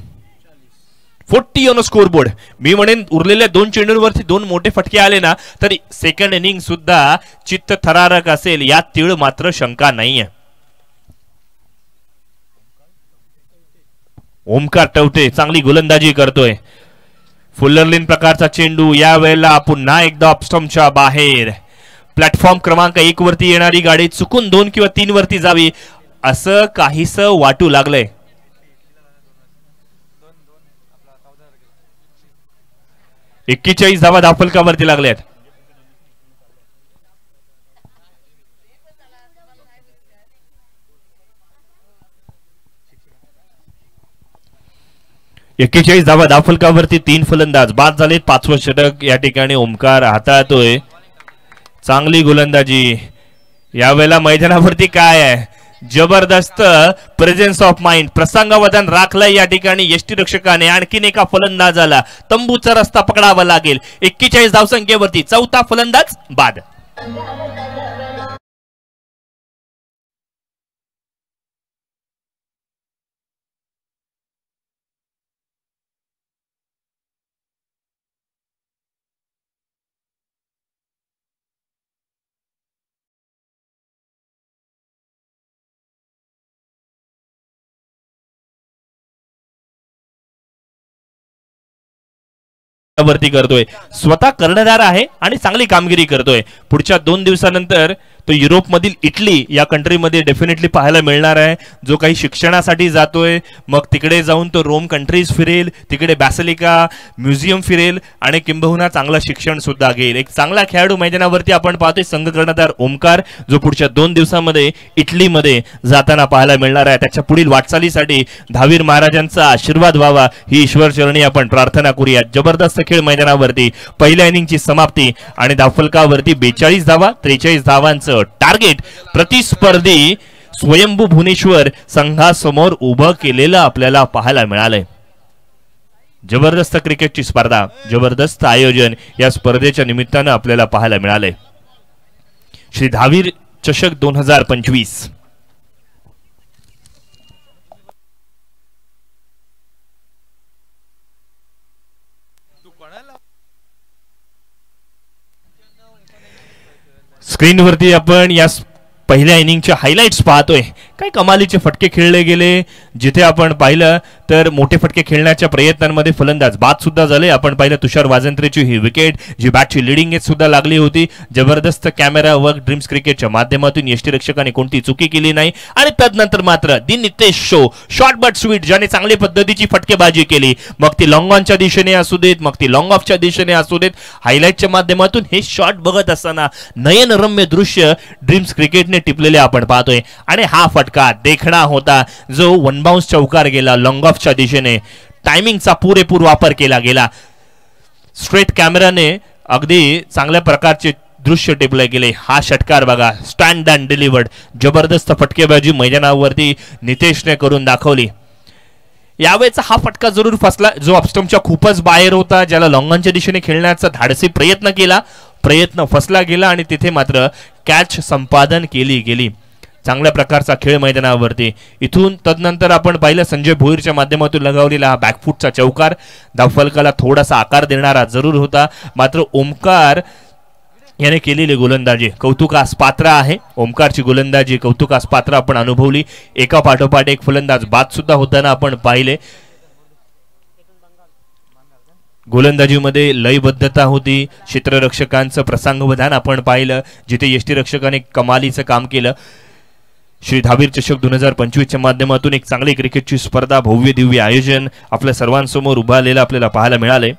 40 ऑन स्कोर बोर्ड. मी म्हणेन उरलेल्या 2 चेंडूंवरती 2 मोठे फटके आले ना तरी सेकंड इनिंग सुद्धा चित्त थरारक असेल, यात तीळ मात्र शंका नाहीये. ओमकार टवटे चांगली गोलंदाजी करतोय. फुल्लरलिन प्रकारचा चेंडू, यावेळेला पुन्हा एकदा ऑफस्टंपच्या बाहेर. प्लॅटफॉर्म क्रमांक 1 वरती येणारी गाडी चुकून 2 किंवा 3 वरती जावी असं काहीस वाटू लागलंय. 41 धावा धावफलकावरती लागल्यात. धावा धावफलकावरती 3 फलंदाज बाद झालेत. 5वं षटक या ठिकाणी ओमकार हाताळतोय. चांगली गोलंदाजी. यावेळेला मैदानावरती काय आहे, जबरदस्त प्रेझेन्स ऑफ माइंड, प्रसंगावधान राखलंय या ठिकाणी यष्टीरक्षकाने. आणखीन एका फलंदाजाला तंबूचा रस्ता पकडावा लागेल. 41 धावसंख्येवरती 4था फलंदाज बाद. वरती करतोय, स्वतः कर्णधार आहे आणि चांगली कामगिरी करतोय. पुढच्या 2 दिवसानंतर तो युरोपमधील इटली या कंट्रीमध्ये डेफिनेटली पाहायला मिळणार आहे. जो काही शिक्षणासाठी जातोय, मग तिकडे जाऊन तो रोम कंट्रीज फिरेल, तिकडे बॅसिलिका म्युझियम फिरेल आणि किंबहुना चांगलं शिक्षण सुद्धा घेईल. एक चांगला खेळाडू मैदानावरती आपण पाहतोय, संघ कर्णधार ओमकार, जो पुढच्या 2 दिवसांमध्ये इटलीमध्ये जाताना पाहायला मिळणार आहे. त्याच्या पुढील वाटचालीसाठी धावीर महाराजांचा आशीर्वाद व्हावा ही ईश्वर चरणी आपण प्रार्थना करूया. जबरदस्त खेळ मैदानावरती, पहिल्या इनिंगची समाप्ती आणि धावफलकावरती 42 धावा, 43 धावांचं टार्गेट प्रतिस्पर्धी स्वयंभू भुवनेश्वर संघासमोर उभं केलेलं आपल्याला पाहायला मिळालंय. जबरदस्त क्रिकेटची स्पर्धा, जबरदस्त आयोजन या स्पर्धेच्या निमित्तानं आपल्याला पाहायला मिळालंय. श्री धावीर चषक 2025. स्क्रीनवरती आपण या पहिल्या इनिंगचे हायलाइट्स पाहतोय. काय कमालीचे फटके खेळले गेले. जिथे आपण पाहिलं तर मोठे फटके खेळण्याच्या प्रयत्नांमध्ये फलंदाज बाद सुद्धा झाले. आपण पाहिलं तुषार वाजंत्रेची ही विकेट, जी बॅटची लिडिंग एज सुद्धा लागली होती. जबरदस्त कॅमेरा वर्क ड्रीम्स क्रिकेटच्या माध्यमातून यष्टीरक्षकाने कोणती चुकी केली नाही. आणि तदनंतर मात्र the Nitesh show, short but sweet, ज्याने चांगल्या पद्धतीची फटकेबाजी केली, मग ती लॉंग ऑनच्या दिशेने असू देत, मग ती लॉंग ऑफच्या दिशेने असू देत. हायलाइटच्या माध्यमातून हे शॉट बघत असताना नयनरम्य दृश्य ड्रीम्स क्रिकेटने टिपलेले आपण पाहतोय. आणि हा फटका देखणा होता, जो 1 बाउन्स चौकार गेला लॉंग ऑफच्या दिशेने. टायमिंगचा पुरेपूर वापर केला गेला. स्ट्रेट कॅमेराने अगदी चांगल्या प्रकारचे दृश्य टिपले गेले. हा षटकार बघा, स्टँड अँड डिलिव्हर्ड. जबरदस्त फटकेबाजी मैदानावरती नितेशने करून दाखवली. यावेळेचा हा फटका जरूर फसला, जो ऑफस्टंपच्या खूपच बाहेर होता, ज्याला लॉंगॉनच्या दिशेने खेळण्याचा धाडसी प्रयत्न केला. प्रयत्न फसला गेला आणि तिथे मात्र कॅच संपादन केली गेली. चांगल्या प्रकारचा खेळ मैदानावरती. इथून तदनंतर आपण पाहिलं संजय भोईरच्या माध्यमातून लगावलेला हा बॅकफुटचा चौकार धावफलकाला थोडासा आकार देणारा जरूर होता. मात्र ओमकार याने केलेली गोलंदाजी कौतुकास पात्र आहे. ओमकारची गोलंदाजी कौतुकास पात्र आपण अनुभवली. एका पाठोपाठ एक फलंदाज बाद सुद्धा होताना आपण पाहिले. गोलंदाजीमध्ये लयबद्धता होती. क्षेत्ररक्षकांचं प्रसंगवधान आपण पाहिलं, जिथे यष्टीरक्षकाने कमालीचं काम केलं. श्री धावीर चषक 2025च्या माध्यमातून एक चांगली क्रिकेटची स्पर्धा, भव्य दिव्य आयोजन आपल्या सर्वांसमोर उभारलेलं आपल्याला पाहायला मिळाले.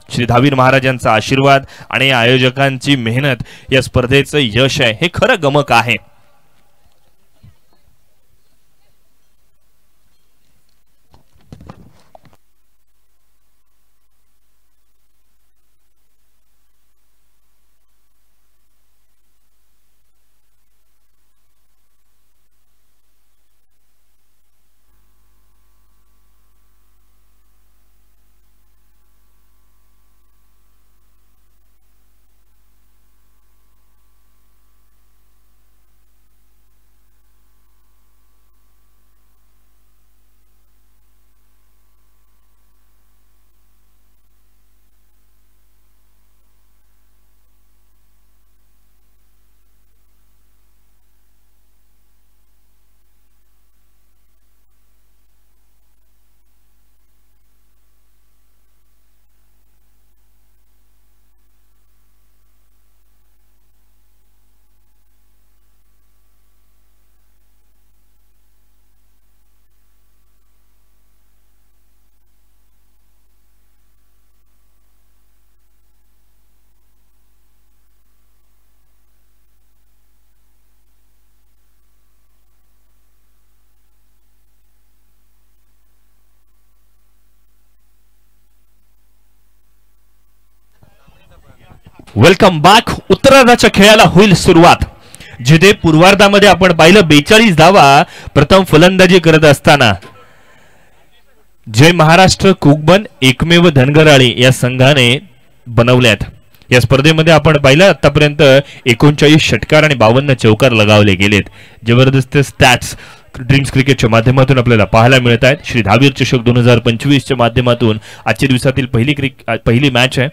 श्री धावीर महाराजांचा आशीर्वाद आणि आयोजकांची मेहनत या स्पर्धेचं यश आहे, हे खरं गमक आहे. Welcome back. उत्तरार्धाच्या खेळाला होईल सुरुवात, जिथे पूर्वार्धामध्ये आपण पाहिलं 42 धावा प्रथम फलंदाजी करत असताना जय महाराष्ट्र कोकबन एकमेव धनगराळी या संघाने बनवल्यात. या स्पर्धेमध्ये आपण पाहिलं आतापर्यंत 39 षटकार आणि 52 चौकार लगावले गेलेत. जबरदस्त स्टॅट्स ड्रीम्स क्रिकेटच्या माध्यमातून आपल्याला पाहायला मिळत आहेत. श्री धावीर चषक 2025च्या माध्यमातून आजच्या दिवसातील पहिली मॅच आहे.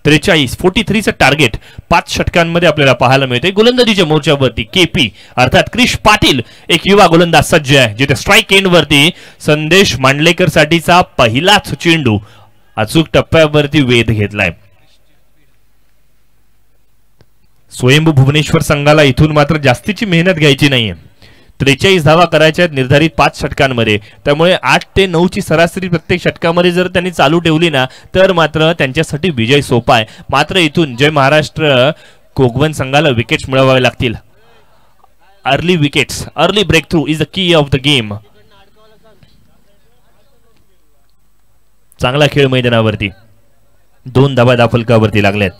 43 टार्गेट 5 षटकांमध्ये आपल्याला पाहायला मिळते. गोलंदाजीच्या मोर्चावरती केपी अर्थात क्रिश पाटील एक युवा गोलंदाज सज्ज आहे, जिथे स्ट्राईक एंडवरती संदेश मांडलेकर साठीचा पहिलाच चेंडू अचूक टप्प्यावरती वेध घेतलाय. स्वयंभू भुवनेश्वर संघाला इथून मात्र जास्तीची मेहनत घ्यायची नाहीये. 43 धावा करायच्या आहेत निर्धारित 5 षटकांमध्ये. त्यामुळे 8 ते 9 ची सरासरी प्रत्येक षटकामध्ये जर त्यांनी चालू ठेवली ना तर मात्र त्यांच्यासाठी विजय सोपा आहे. मात्र इथून जय महाराष्ट्र कोकबन संघाला विकेट्स मिळवावे लागतील. Early wickets, early breakthrough is the key of the game. चांगला खेळ मैदानावरती, 2 धावा दाफलकावरती लागल्यात.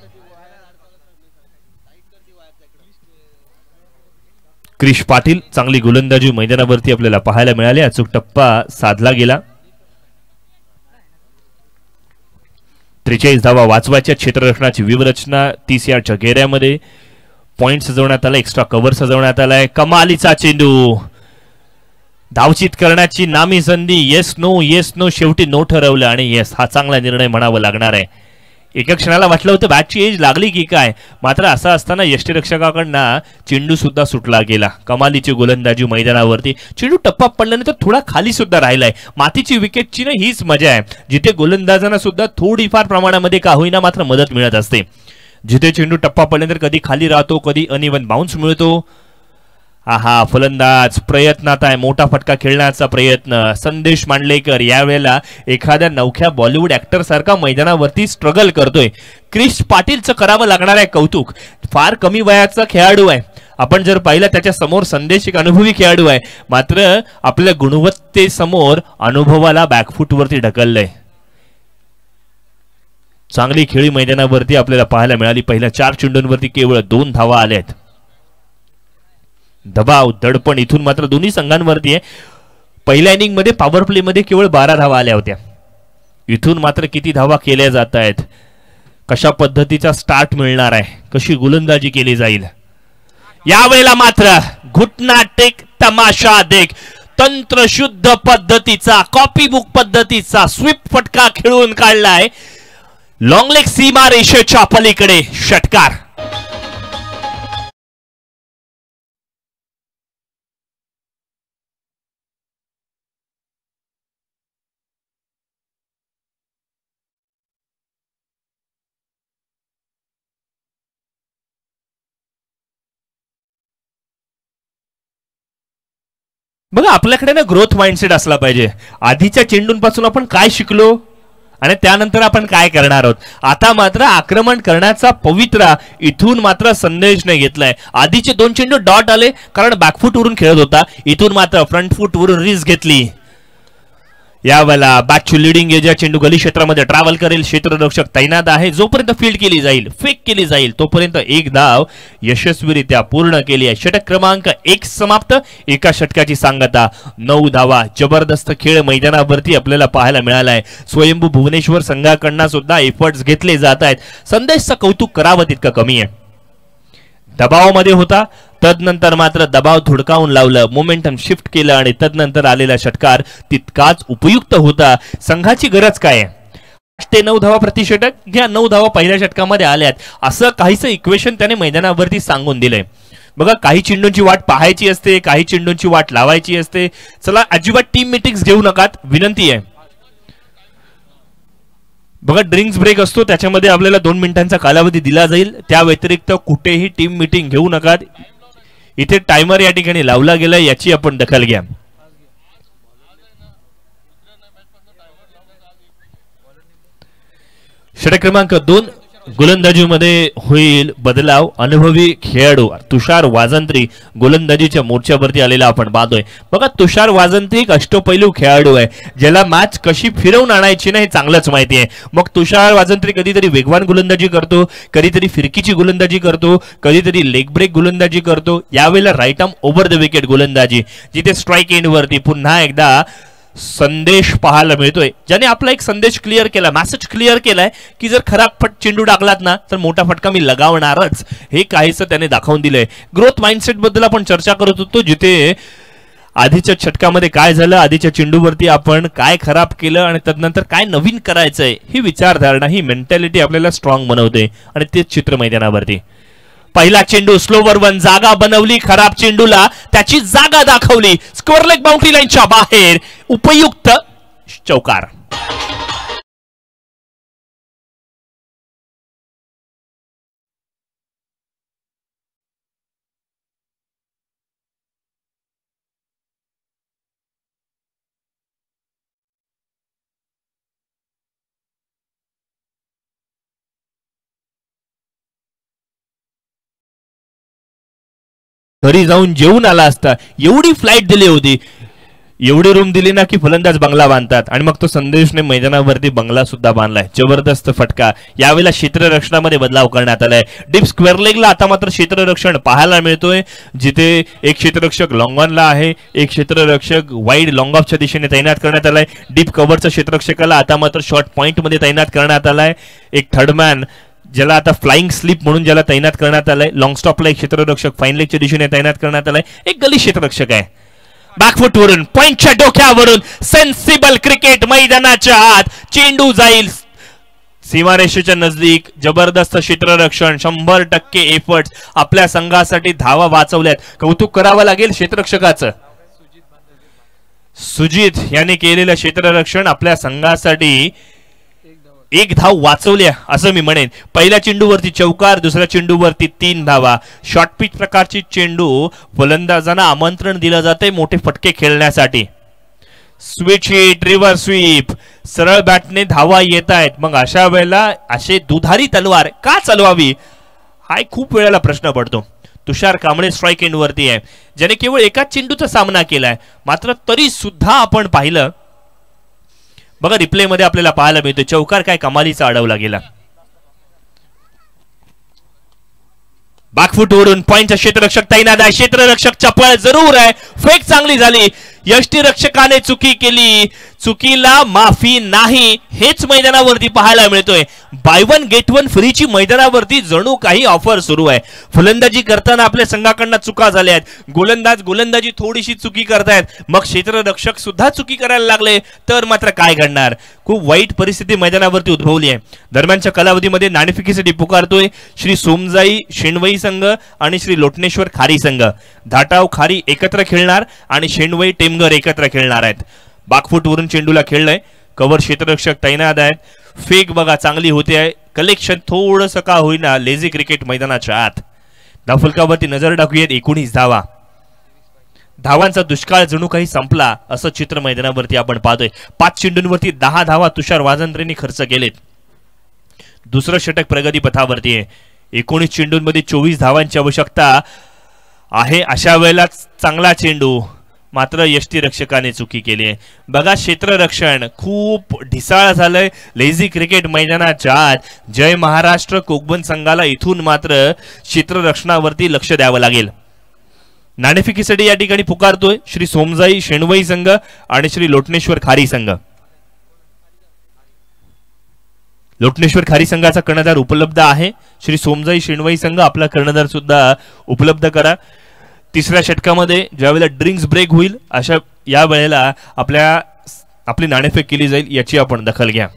क्रिश पाटील चांगली गोलंदाजी मैदानावरती आपल्याला पाहायला मिळाली. अचूक टप्पा साधला गेला. 43 धावा वाचवायच्या. क्षेत्ररक्षणाची व्यूहरचना 30 यार्डच्या घेऱ्यामध्ये. पॉइंट सजवण्यात आला, एक्स्ट्रा कव्हर सजवण्यात आलाय. कमालीचा चेंडू, धावचित करण्याची नामी संधी. येस नो शेवटी नो ठरवलं आणि येस हा चांगला निर्णय म्हणावा लागणार आहे. एका क्षणाला वाटलं होतं बॅटची एज लागली की काय, मात्र असं असताना यष्टीरक्षकाकडनं चेंडू सुद्धा सुटला गेला. कमालीची गोलंदाजी मैदानावरती. चेंडू टप्पा पडल्यानंतर थोडा खाली सुद्धा राहिलाय. मातीची विकेटची ना हीच मजा आहे, जिथे गोलंदाजांना सुद्धा थोडीफार प्रमाणामध्ये का होईना मात्र मदत मिळत असते. जिथे चेंडू टप्पा पडल्यानंतर कधी खाली राहतो, कधी अनइव्हन बाउन्स मिळतो. आहा, फलंदाज प्रयत्नात आहे, मोठा फटका खेळण्याचा प्रयत्न. संदेश मांडलेकर यावेळेला एखाद्या नवख्या बॉलिवूड ऍक्टर सारखा मैदानावरती स्ट्रगल करतोय. क्रिश पाटीलचं करावं लागणार आहे कौतुक. फार कमी वयाचा खेळाडू आहे. आपण जर पाहिलं त्याच्या समोर संदेश एक अनुभवी खेळाडू आहे, मात्र आपल्या गुणवत्तेसमोर अनुभवाला बॅकफूटवरती ढकललंय. चांगली खेळी मैदानावरती आपल्याला पाहायला मिळाली. पहिल्या 4 चेंडूंवरती केवळ 2 धावा आल्यात. दबाव दडपण इथून मात्र दोन्ही संघांवरती आहे. पहिल्या इनिंग मध्ये पॉवर प्ले मध्ये केवळ 12 धावा आल्या होत्या. इथून मात्र किती धावा केल्या जात आहेत, कशा पद्धतीचा स्टार्ट मिळणार आहे, कशी गोलंदाजी केली जाईल. यावेळेला मात्र घुटना टेक तमाशा देख, तंत्रशुद्ध पद्धतीचा कॉपी बुक पद्धतीचा स्वीप फटका खेळून काढलाय. लॉंग लेग सीमा रेषेच्या पलीकडे षटकार. बघा, आपल्याकडे ना ग्रोथ माइंडसेट असला पाहिजे. आधीच्या चेंडूंपासून आपण काय शिकलो आणि त्यानंतर आपण काय करणार आहोत. आता मात्र आक्रमण करण्याचा पवित्रा इथून मात्र संदेशने घेतलाय. आधीचे 2 चेंडू डॉट आले कारण बॅकफूट वरून खेळत होता. इथून मात्र फ्रंट फूट वरून रिस्क घेतली. यावेळेला बॅटची लिडिंग एज, चेंडू गली क्षेत्रामध्ये ट्रॅव्हल करेल. क्षेत्ररक्षक तैनात आहे. जोपर्यंत फील्ड केली जाईल, फेक केली जाईल, तोपर्यंत 1 धाव यशस्वीरित्या पूर्ण केली आहे. षटक क्रमांक 1 समाप्त. एका षटकाची सांगता 9 धावा. जबरदस्त खेळ मैदानावरती आपल्याला पाहायला मिळालाय. स्वयंभू भुवनेश्वर संघाकडनं सुद्धा एफर्ट्स घेतले जात आहेत. संदेशचं कौतुक करावं तितकं कमी आहे. दबावामध्ये होता, तदनंतर मात्र दबाव धुडकावून लावलं, मोमेंटम शिफ्ट केलं आणि तदनंतर आलेला षटकार तितकाच उपयुक्त होता. संघाची गरज काय आहे? 8 ते 9 धावा प्रति षटक. घ्या 9 धावा पहिल्या षटकामध्ये आल्यात, असं काहीच इक्वेशन त्याने मैदानावरती सांगून दिलंय. बघा, काही चेंडूंची वाट पाहायची असते, काही चेंडूंची वाट लावायची असते. चला, अजिबात टीम मीटिंग्स घेऊ नकात, विनंती आहे. बघा, ड्रिंक्स ब्रेक असतो, त्याच्यामध्ये आपल्याला 2 मिनिटांचा कालावधी दिला जाईल. त्या व्यतिरिक्त कुठेही टीम मीटिंग घेऊ नकात. इथे टायमर या ठिकाणी लावला गेला, याची आपण दखल घ्या. षटक क्रमांक 2 गोलंदाजीमध्ये होईल बदलाव. अनुभवी खेळाडू तुषार वाजंत्री गोलंदाजीच्या मोर्चावरती आलेला आपण पाहतोय. बघा, तुषार वाजंत्री एक अष्टपैलू खेळाडू आहे, ज्याला मॅच कशी फिरवून आणायची ना हे चांगलंच माहिती आहे. मग तुषार वाजंत्री कधीतरी वेगवान गोलंदाजी करतो, कधीतरी फिरकीची गोलंदाजी करतो, कधीतरी लेग ब्रेक गोलंदाजी करतो. यावेळेला right arm over the wicket गोलंदाजी, जिथे स्ट्राईक एंडवरती पुन्हा एकदा संदेश पाहायला मिळतोय, ज्याने आपला एक संदेश क्लिअर केला, मेसेज क्लिअर केलाय की जर खराब चेंडू टाकलात ना तर मोठा फटका मी लगावणारच, हे काहीसं त्याने दाखवून दिलंय. ग्रोथ माइंडसेट बद्दल आपण चर्चा करत होतो, जिथे आधीच्या षटकामध्ये काय झालं, आधीच्या चेंडूवरती आपण काय खराब केलं आणि तदनंतर काय नवीन करायचंय, ही विचारधारणा, ही मेंटॅलिटी आपल्याला स्ट्रॉंग बनवते. आणि तेच चित्र मैदानावरती. पहिला चेंडू स्लोवर वन, जागा बनवली खराब चेंडूला, त्याची जागा दाखवली, स्क्वेअर लेग बाउंड्री लाईनच्या बाहेर, उपयुक्त चौकार. घरी जाऊन जेवून आला असता, एवढी फ्लाईट दिली होती, एवढी रूम दिली ना की फलंदाज बंगला बांधतात. आणि मग तो संदेशने मैदानावरती बंगला सुद्धा बांधलाय. जबरदस्त फटका. यावेळेला क्षेत्ररक्षणामध्ये बदलाव करण्यात आलाय. डीप स्क्वेअर लेगला आता मात्र क्षेत्ररक्षण पाहायला मिळतोय, जिथे एक क्षेत्ररक्षक लॉंग ऑनला आहे, एक क्षेत्ररक्षक वाईड लॉंग ऑफच्या दिशेने तैनात करण्यात आलाय. डीप कव्हरच्या क्षेत्ररक्षकाला आता मात्र शॉर्ट पॉइंट मध्ये तैनात करण्यात आलाय. एक थर्डमॅन ज्याला आता फ्लाइंग स्लीप म्हणून ज्याला तैनात करण्यात आलाय. लॉंग स्टॉपला एक क्षेत्ररक्षक फाईन लेगच्या दिशेने तैनात करण्यात आलाय. एक गली क्षेत्ररक्षक आहे. बॅकफुटवरून पॉइंटच्या डोक्यावरून सेन्सिबल क्रिकेट मैदानाच्या आत, चेंडू जाईल सीमारेषेच्या नजदीक. जबरदस्त क्षेत्ररक्षण, 100% एफर्ट्स आपल्या संघासाठी धावा वाचवल्यात. कौतुक करावं लागेल क्षेत्ररक्षकाचं. सुजित यांनी केलेलं क्षेत्ररक्षण आपल्या संघासाठी एक धाव वाचवल्या असं मी म्हणेन. पहिल्या चेंडूवरती चौकार, दुसऱ्या चेंडूवरती 3 धावा. शॉर्ट पिच प्रकारची चेंडू फलंदाजांना आमंत्रण दिलं जाते मोठे फटके खेळण्यासाठी. स्विच हिट, रिव्हर्स स्वीप, सरळ बॅटने धावा येत आहेत. मग अशा वेळेला असे दुधारी तलवार का चालवावी, हा खूप वेळेला प्रश्न पडतो. तुषार कांबळे स्ट्राईक एंडवरती आहे, ज्याने केवळ एकाच चेंडूचा सामना केलाय. मात्र तरी सुद्धा आपण पाहिलं, बघा रिप्ले मध्ये आपल्याला पाहायला मिळतो चौकार काय कमालीचा अडवला गेला. बॅकफुटवरून पॉइंटचा क्षेत्ररक्षक तैनात आहे. क्षेत्ररक्षक चपळ जरूर आहे. फेक चांगली झाली. यष्टीरक्षकाने चुकी केली, चुकीला माफी नाही, हेच मैदानावरती पाहायला मिळतोय. बाय वन गेट वन फ्रीची मैदानावरती जणू काही ऑफर सुरू आहे. फलंदाजी करताना आपल्या संघाकडनं चुका झाल्या आहेत. गोलंदाजी थोडीशी चुकी करतायत, मग क्षेत्ररक्षक सुद्धा चुकी करायला लागले तर मात्र काय घडणार. खूप वाईट परिस्थिती मैदानावरती उद्भवली आहे. दरम्यानच्या कालावधीमध्ये नाणेफेकीसाठी पुकारतोय श्री सोमजाई शेणवई संघ आणि श्री लोटनेश्वर खारी संघ. धाटाव खारी एकत्र खेळणार आणि शेणवई टेमघर एकत्र खेळणार आहेत. बाकफुटवरून चेंडूला खेळलंय. कव्हर क्षेत्ररक्षक तैनात आहेत. फेक बघा चांगली होते आहे. कलेक्शन थोडंसं का होईना लेझी क्रिकेट मैदानाच्या आत. धावफलकावरती नजर टाकूयात. 19 धावा. धावांचा दुष्काळ जणू काही संपला असं चित्र मैदानावरती आपण पाहतोय. 5 चेंडूंवरती 10 धावा तुषार वाजंत्रेंनी खर्च केलेत. दुसरं षटक प्रगती पथावरती आहे. 19 चेंडूंमध्ये 24 धावांची आवश्यकता आहे. अशा वेळेला चांगला चेंडू, मात्र यष्टीरक्षकाने चुकी केली आहे. बघा क्षेत्ररक्षण खूप ढिसाळ झालंय लेझी क्रिकेट मैदानाच्या आत. जय महाराष्ट्र कोकबन संघाला इथून मात्र क्षेत्ररक्षणावरती लक्ष द्यावं लागेल. नाणेफेकीसाठी या ठिकाणी पुकारतोय श्री सोमजाई शेणवई संघ आणि श्री लोटनेश्वर खारी संघ. लोटनेश्वर खारी संघाचा कर्णधार उपलब्ध आहे. श्री सोमजाई शेणवई संघ आपला कर्णधार सुद्धा उपलब्ध करा. तिसऱ्या षटकामध्ये ज्यावेळेला ड्रिंक्स ब्रेक होईल अशा या वेळेला आपली नाणेफेक केली जाईल, याची आपण दखल घ्या.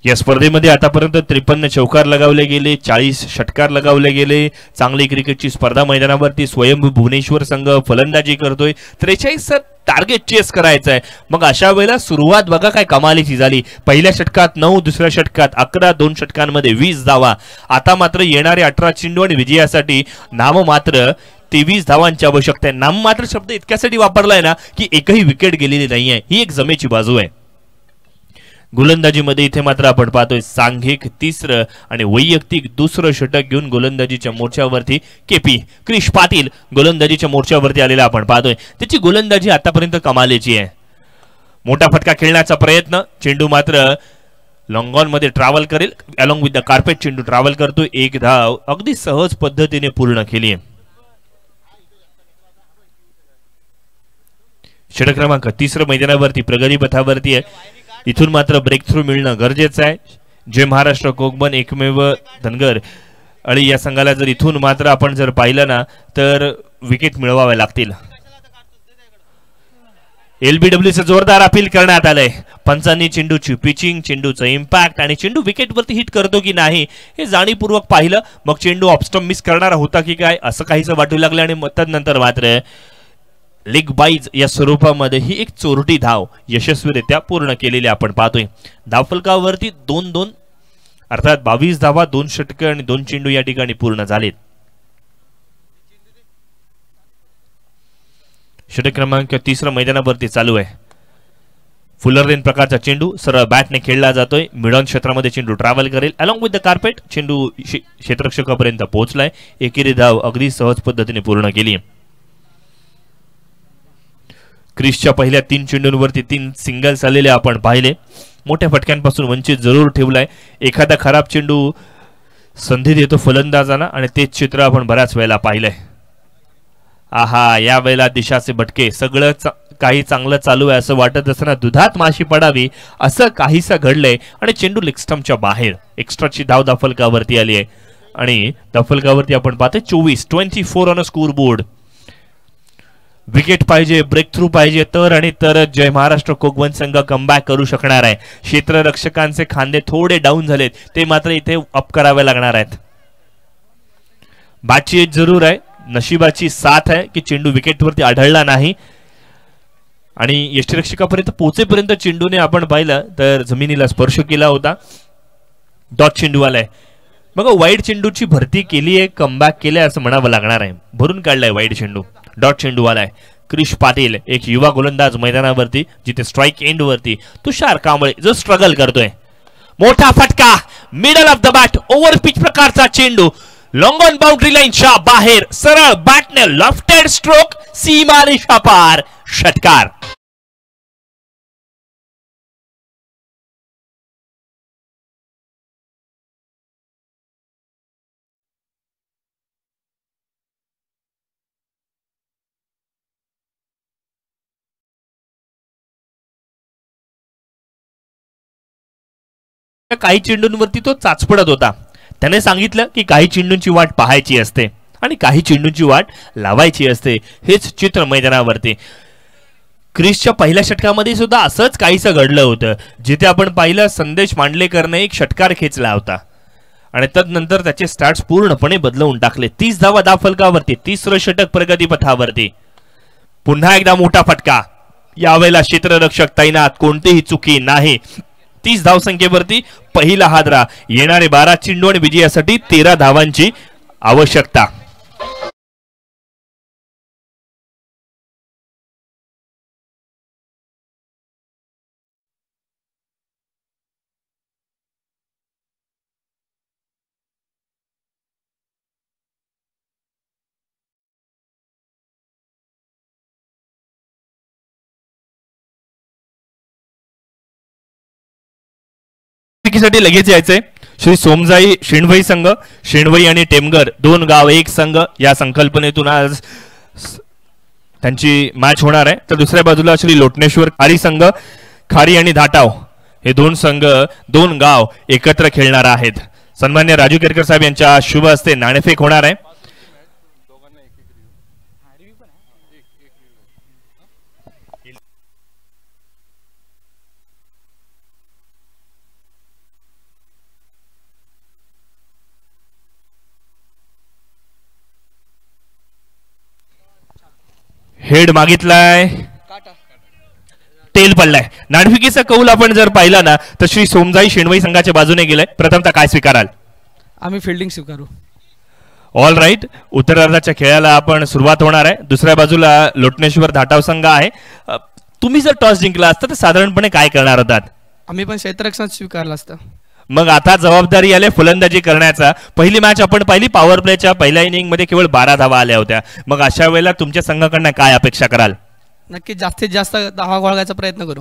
या स्पर्धेमध्ये आतापर्यंत 53 चौकार लगावले गेले, 40 षटकार लगावले गेले. चांगली क्रिकेटची स्पर्धा मैदानावरती स्वयंभू भुवनेश्वर संघ फलंदाजी करतोय. 43 टार्गेट चेस करायचं आहे. मग अशा वेळेला सुरुवात बघा काय कमालीची झाली. पहिल्या षटकात 9, दुसऱ्या षटकात 11, 2 षटकांमध्ये 20 धावा. आता मात्र येणारे 18 चेंडू आणि विजयासाठी नाममात्र 23 धावांची आवश्यकता आहे. नाममात्र शब्द इतक्यासाठी वापरलाय ना की एकही विकेट गेलेली नाहीये, ही एक जमेची बाजू आहे. गोलंदाजीमध्ये इथे मात्र आपण पाहतोय सांघिक तिसरं आणि वैयक्तिक दुसरं षटक घेऊन गोलंदाजीच्या मोर्चावरती केपी क्रिश पाटील गोलंदाजीच्या मोर्चावरती आलेला आपण पाहतोय. त्याची गोलंदाजी आतापर्यंत कमालीची आहे. मोठा फटका खेळण्याचा प्रयत्न, चेंडू मात्र लॉंग ऑन मध्ये ट्रॅव्हल करेल, अलॉंग विथ द कार्पेट चेंडू ट्रॅव्हल करतोय. एक धाव अगदी सहज पद्धतीने पूर्ण केली आहे. षटक क्रमांक तिसरं मैदानावरती प्रगती पथावरती आहे. इथून मात्र ब्रेक थ्रू मिळणं गरजेचं आहे. जय महाराष्ट्र कोकबन एकमेव धनगर अळी या संघाला जर इथून मात्र आपण जर पाहिलं ना तर विकेट मिळवावे लागतील. एलबीडब्ल्यूचं जोरदार अपील करण्यात आलंय. पंचांनी चेंडूची पिचिंग, चेंडूचं इम्पॅक्ट आणि चेंडू विकेटवरती हिट करतो की नाही हे जाणीवपूर्वक पाहिलं. मग चेंडू ऑफस्टंप मिस करणारा होता की काय असं काहीच वाटू लागलं आणि तदनंतर मात्र लेग बाईज या स्वरूपामध्ये ही एक चोरटी धाव यशस्वीरित्या पूर्ण केलेली आपण पाहतोय. धावफलकावरती 2-2 अर्थात 22 धावा, 2 षटकं आणि 2 चेंडू या ठिकाणी पूर्ण झालेत. षटक क्रमांक तिसरं मैदानावरती चालू आहे. फुलर रेन प्रकारचा चेंडू सरळ बॅटने खेळला जातोय. मिड ऑन क्षेत्रामध्ये चेंडू ट्रॅव्हल करेल अलॉंग विथ द कार्पेट. चेंडू क्षेत्ररक्षकापर्यंत पोहोचलाय. एकेरी धाव अगदी सहज पद्धतीने पूर्ण केली. क्रिसच्या पहिल्या 3 चेंडूंवरती 3 सिंगल्स आलेले आपण पाहिले. मोठ्या फटक्यांपासून वंचित जरूर ठेवलाय. एखादा खराब चेंडू संधी देतो फलंदाजांना आणि तेच चित्र आपण बऱ्याच वेळेला पाहिलंय. आहा, या वेळेला दिशाचे भटके. सगळं काही चांगलं चालू आहे असं वाटत असताना दुधात माशी पडावी असं काहीसं घडलंय आणि चेंडू लेग स्टंपच्या बाहेर. एक्स्ट्राची धाव धावफलकावरती आली आहे आणि धावफलकावरती आपण पाहतोय 24 on a score board. Wicket पाहिजे, ब्रेक थ्रू पाहिजे तर आणि तरच जय महाराष्ट्र कोकवन संघ कमबॅक करू शकणार आहे. क्षेत्ररक्षकांचे खांदे थोडे डाऊन झालेत, ते मात्र इथे अप करावे लागणार आहेत. बॅटची एज जरूर आहे, नशिबाची साथ आहे की चेंडू विकेटवरती आढळला नाही आणि यष्टिरक्षकापर्यंत पोहोचेपर्यंत चेंडूने आपण पाहिलं तर जमिनीला स्पर्श केला होता. डॉट चेंडू आलाय. मग वाईड चेंडूची भरती केली आहे, कमबॅक केलंय असं म्हणावं लागणार आहे. भरून काढलाय वाईड चेंडू. डॉट चेंडू आलाय. क्रिश पाटील एक युवा गोलंदाज मैदानावरती, जिथे स्ट्राइक एंड वरती तुषार कांबळे जो स्ट्रगल करतोय. मोठा फटका, middle of the bat, over pitch प्रकारचा चेंडू लॉंग ऑन बाउंड्री लाईनच्या बाहेर, सरळ बॅटने लॉफ्टेड स्ट्रोक, सीमा रेषा पार, षटकार. काही चेंडूंवरती तो चाचपडत होता. त्याने सांगितलं की काही चेंडूंची वाट पाहायची असते आणि काही चेंडूंची वाट लावायची असते. हेच चित्र मैदानावरती. क्रिसच्या पहिल्या षटकामध्ये सुद्धा असंच काहीसं घडलं होतं, जिथे आपण पाहिलं संदेश मांडलेकरने एक षटकार खेचला होता आणि तदनंतर त्याचे स्टार्ट्स पूर्णपणे बदलवून टाकले. 30 धावा धावफलकावरती, तिसरं षटक प्रगती पथावरती. पुन्हा एकदा मोठा फटका. यावेळेला क्षेत्ररक्षक तैनात, कोणतीही चुकी नाही. 30 धावसंख्येवरती पहिला हादरा. येणारे 12 चेंडू आणि विजयासाठी 13 धावांची आवश्यकता. साठी लगेच यायचंय श्री सोमजाई शेणवई संघ. शेणवई आणि टेमगर 2 गाव 1 संघ या संकल्पनेतून आज त्यांची मॅच होणार आहे. तर दुसऱ्या बाजूला श्री लोटनेश्वर खारी संघ, खारी आणि धाटाव हे 2 संघ 2 गाव एकत्र खेळणार आहेत. सन्मान्य राजू केरकर साहेब यांच्या शुभ हस्ते नाणेफेक होणार आहे. हेड मागितलाय, तेल पडलाय. नाणेफेकीचा कौल आपण जर पाहिला ना तर श्री सोमजाई शेणवई संघाच्या बाजूने गेलाय. प्रथमतः काय स्वीकाराल? आम्ही फिल्डिंग स्वीकारू. All right. उत्तरार्धाच्या खेळाला आपण सुरुवात होणार आहे. दुसऱ्या बाजूला लोटनेश्वर धाटाव संघ आहे. तुम्ही जर टॉस जिंकला असता तर साधारणपणे काय करणार होतात? आम्ही पण क्षेत्ररक्षण स्वीकारलं असतं. मग आता जबाबदारी आली फलंदाजी करण्याचा. पहिली मॅच आपण पाहिली, पॉवर प्लेच्या पहिल्या इनिंग मध्ये केवळ 12 धावा आल्या होत्या. मग अशा वेळेला तुमच्या संघाकडनं काय अपेक्षा कराल? नक्कीच जास्तीत जास्त धावा गोळायचा प्रयत्न करू.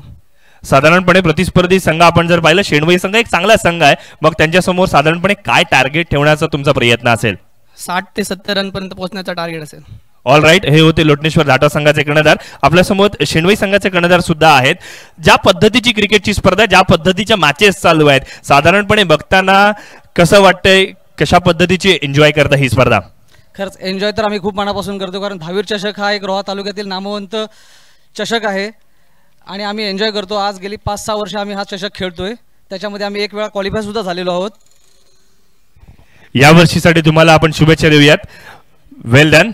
साधारणपणे प्रतिस्पर्धी संघ आपण जर पाहिलं, शेणवई संघ एक चांगला संघ आहे, मग त्यांच्यासमोर साधारणपणे काय टार्गेट ठेवण्याचा तुमचा प्रयत्न असेल? 60 ते 70 रनपर्यंत पोहोचण्याचा टार्गेट असेल. ऑल राईट, हे होते लोटनेश्वर धाटव संघाचे कर्णधार. आपल्यासमोर शेणवई संघाचे कर्णधार सुद्धा आहेत. ज्या पद्धतीची क्रिकेटची स्पर्धा, ज्या पद्धतीच्या मॅचेस चालू आहेत, साधारणपणे बघताना कसं वाटतंय, कशा पद्धतीची एन्जॉय करता ही स्पर्धा? खरंच एन्जॉय तर आम्ही खूप मनापासून करतो, कारण दहावीर चषक हा एक रोहा तालुक्यातील नामवंत चषक आहे आणि आम्ही एन्जॉय करतो. आज गेली 5-6 वर्ष आम्ही हा चषक खेळतोय, त्याच्यामध्ये आम्ही एक वेळा क्वालिफाय सुद्धा झालेलो आहोत. या वर्षीसाठी तुम्हाला आपण शुभेच्छा देऊयात. वेल डन.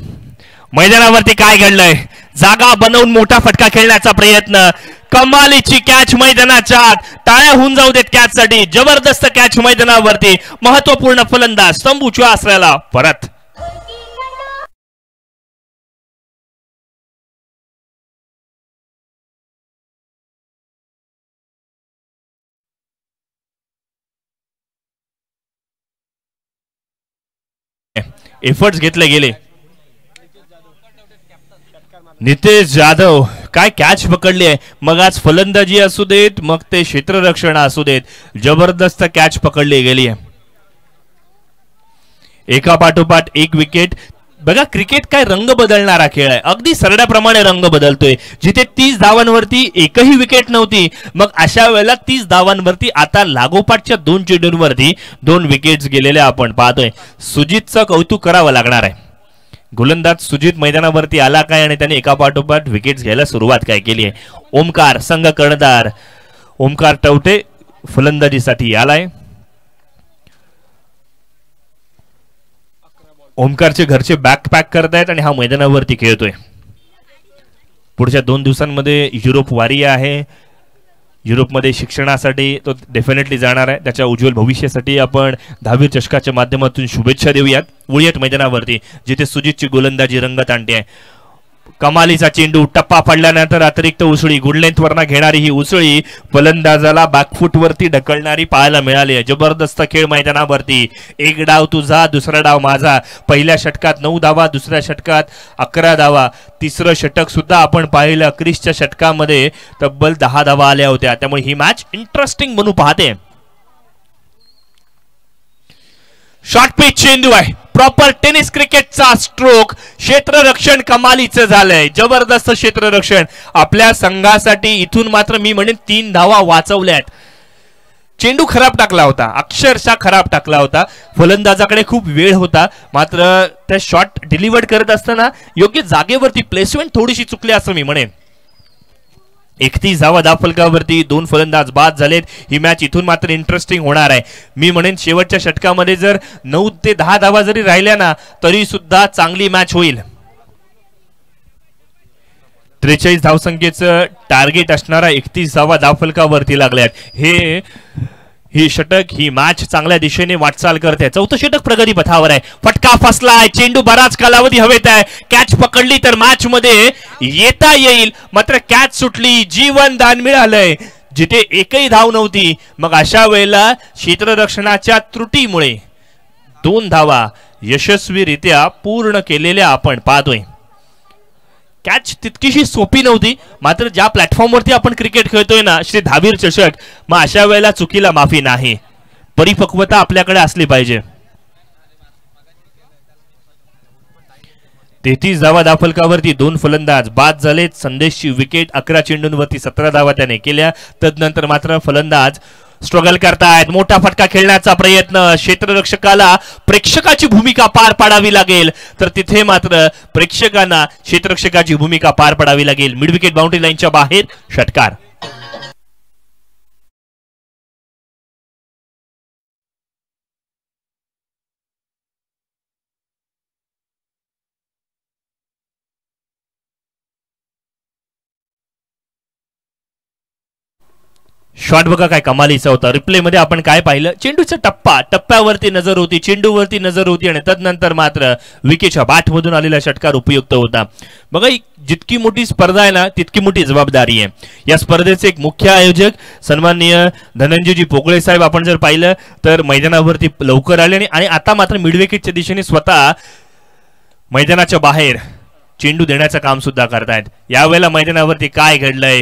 मैदानावरती काय घडलंय? जागा बनवून मोठा फटका खेळण्याचा प्रयत्न, कमालीची कॅच मैदानाच्या आत. टाळ्या होऊन जाऊ देत कॅच साठी. जबरदस्त कॅच मैदानावरती. महत्वपूर्ण फलंदाज स्तंभूच्या आश्रयाला परत. एफर्ट्स घेतले गेले. नितेश जाधव काय कॅच पकडली आहे. मग आज फलंदाजी असू देत, मग ते क्षेत्ररक्षण असू देत, जबरदस्त कॅच पकडली गेली आहे. एका पाठोपाठ एक विकेट. बघा, क्रिकेट काय रंग बदलणारा खेळ आहे. अगदी सरड्याप्रमाणे रंग बदलतोय. जिथे 30 धावांवरती एकही विकेट नव्हती, मग अशा वेळेला 30 धावांवरती आता लागोपाठच्या 2 चेंडूंवरती 2 विकेट्स गेलेल्या आपण पाहतोय. सुजितचं कौतुक करावं लागणार आहे. गोलंदाज सुजित मैदानावरती आला काय आणि त्याने एका पाठोपाठ विकेट्स घ्यायला सुरुवात काय केली आहे. ओमकार संघ कर्णधार, ओमकार टवटे फलंदाजीसाठी आलाय. ओमकारचे घरचे बॅकपॅक करतायत आणि हा मैदानावरती खेळतोय. पुढच्या 2 दिवसांमध्ये युरोप वारी आहे. युरोपमध्ये शिक्षणासाठी तो डेफिनेटली जाणार आहे. त्याच्या उज्ज्वल भविष्यासाठी आपण दहावीर चषकाच्या माध्यमातून शुभेच्छा देऊयात. उळियट मैदानावरती जिथे सुजितची गोलंदाजी रंगत आणते आहे. कमालीचा चेंडू, टप्पा पडल्यानंतर अतिरिक्त उसळी, गुड लेंथ वरना घेणारी ही उसळी फलंदाजाला बॅकफुट वरती ढकलणारी पाहायला मिळाली आहे. जबरदस्त खेळ मैदानावरती. एक डाव तुझा, दुसरा डाव माझा. पहिल्या षटकात 9 धावा, दुसऱ्या षटकात 11 धावा. तिसरं षटक सुद्धा आपण पाहिलं. क्रिसच्या षटकामध्ये तब्बल 10 धावा आल्या होत्या. त्यामुळे ही मॅच इंटरेस्टिंग बनू पाहते. शॉर्ट पिच चेंडू आहे. प्रॉपर टेनिस क्रिकेटचा स्ट्रोक. क्षेत्ररक्षण कमालीचं झालंय. जबरदस्त क्षेत्ररक्षण आपल्या संघासाठी. इथून मात्र मी म्हणेन 3 धावा वाचवल्यात. चेंडू खराब टाकला होता, अक्षरशः खराब टाकला होता. फलंदाजाकडे खूप वेळ होता, मात्र त्या शॉट डिलिव्हर्ड करत असताना योग्य जागेवरती प्लेसमेंट थोडीशी चुकली असं मी म्हणेन. 31 धावा धावफलकावरती 2 फलंदाज बाद झालेत. ही मॅच इथून मात्र इंटरेस्टिंग होणार आहे. मी म्हणेन शेवटच्या षटकामध्ये जर 9 ते 10 धावा जरी राहिल्या ना, तरी सुद्धा चांगली मॅच होईल. 43 धावसंख्येचं टार्गेट असणारा 31 धावा धावफलकावरती लागल्यात. ही षटक, ही मॅच चांगल्या दिशेने वाटचाल करते. 4थं षटक प्रगती पथावर आहे. फटका फसलाय. चेंडू बराच कालावधी हवेत आहे. कॅच पकडली तर मॅच मध्ये येता येईल, मात्र कॅच सुटली. जीवनदान मिळालंय जिथे एकही धाव नव्हती. मग अशा वेळेला क्षेत्ररक्षणाच्या त्रुटीमुळे 2 धावा यशस्वीरित्या पूर्ण केलेल्या आपण पाहतोय. कॅच तितकीशी सोपी नव्हती, मात्र ज्या प्लॅटफॉर्मवरती आपण क्रिकेट खेळतोय ना, श्री दहावीर चषक, मग अशा वेळेला चुकीला माफी नाही. परिपक्वता आपल्याकडे असली पाहिजे. 33 धावा धावफलकावरती 2 फलंदाज बाद झालेत. संदेशची विकेट. 11 चेंडूंवरती 17 धावा त्याने केल्या. तदनंतर मात्र फलंदाज स्ट्रगल करतायत. मोठा फटका खेळण्याचा प्रयत्न. क्षेत्ररक्षकाला प्रेक्षकाची भूमिका पार पाडावी लागेल, तर तिथे मात्र प्रेक्षकांना क्षेत्ररक्षकाची भूमिका पार पाडावी लागेल. मिड विकेट बाउंड्री लाईनच्या बाहेर षटकार. शॉट बघा काय कमालीचा होता. रिप्ले मध्ये आपण काय पाहिलं, चेंडूचा टप्प्यावरती नजर होती, चेंडूवरती नजर होती आणि तदनंतर मात्र विकेटच्या बाटमधून आलेला षटकार उपयुक्त होता. बघा जितकी मोठी स्पर्धा आहे ना तितकी मोठी जबाबदारी आहे. या स्पर्धेचे एक मुख्य आयोजक सन्माननीय धनंजयजी पोकळे साहेब आपण जर पाहिलं तर मैदानावरती लवकर आले आणि आता मात्र मिडविकेटच्या दिशेने स्वतः मैदानाच्या बाहेर चेंडू देण्याचं काम सुद्धा करतायत. यावेळेला मैदानावरती काय घडलंय,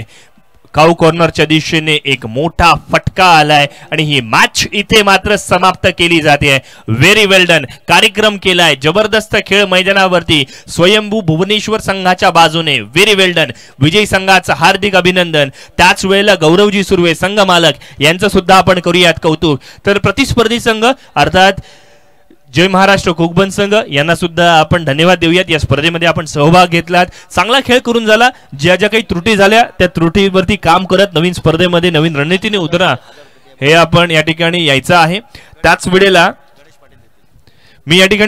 काऊ कॉर्नरच्या दिशेने एक मोठा फटका आलाय आणि ही मॅच इथे मात्र समाप्त केली जाते. व्हेरी वेल डन, कार्यक्रम केलाय, जबरदस्त खेळ मैदानावरती स्वयंभू भुवनेश्वर संघाच्या बाजूने. व्हेरी वेल डन, विजयी संघाचं हार्दिक अभिनंदन. त्याच वेळेला गौरवजी सुर्वे संघ मालक यांचं सुद्धा आपण करूयात कौतुक. तर प्रतिस्पर्धी संघ अर्थात जय महाराष्ट्र कोकबन संघ यांना सुद्धा आपण धन्यवाद देऊयात. या स्पर्धेमध्ये आपण सहभाग घेतलात, चांगला खेळ करून झाला. ज्या ज्या काही त्रुटी झाल्या त्या त्रुटीवरती काम करत नवीन स्पर्धेमध्ये नवीन रणनीतीने उतरा हे आपण या ठिकाणी यायचं आहे. त्याच वेळेला मी या ठिकाणी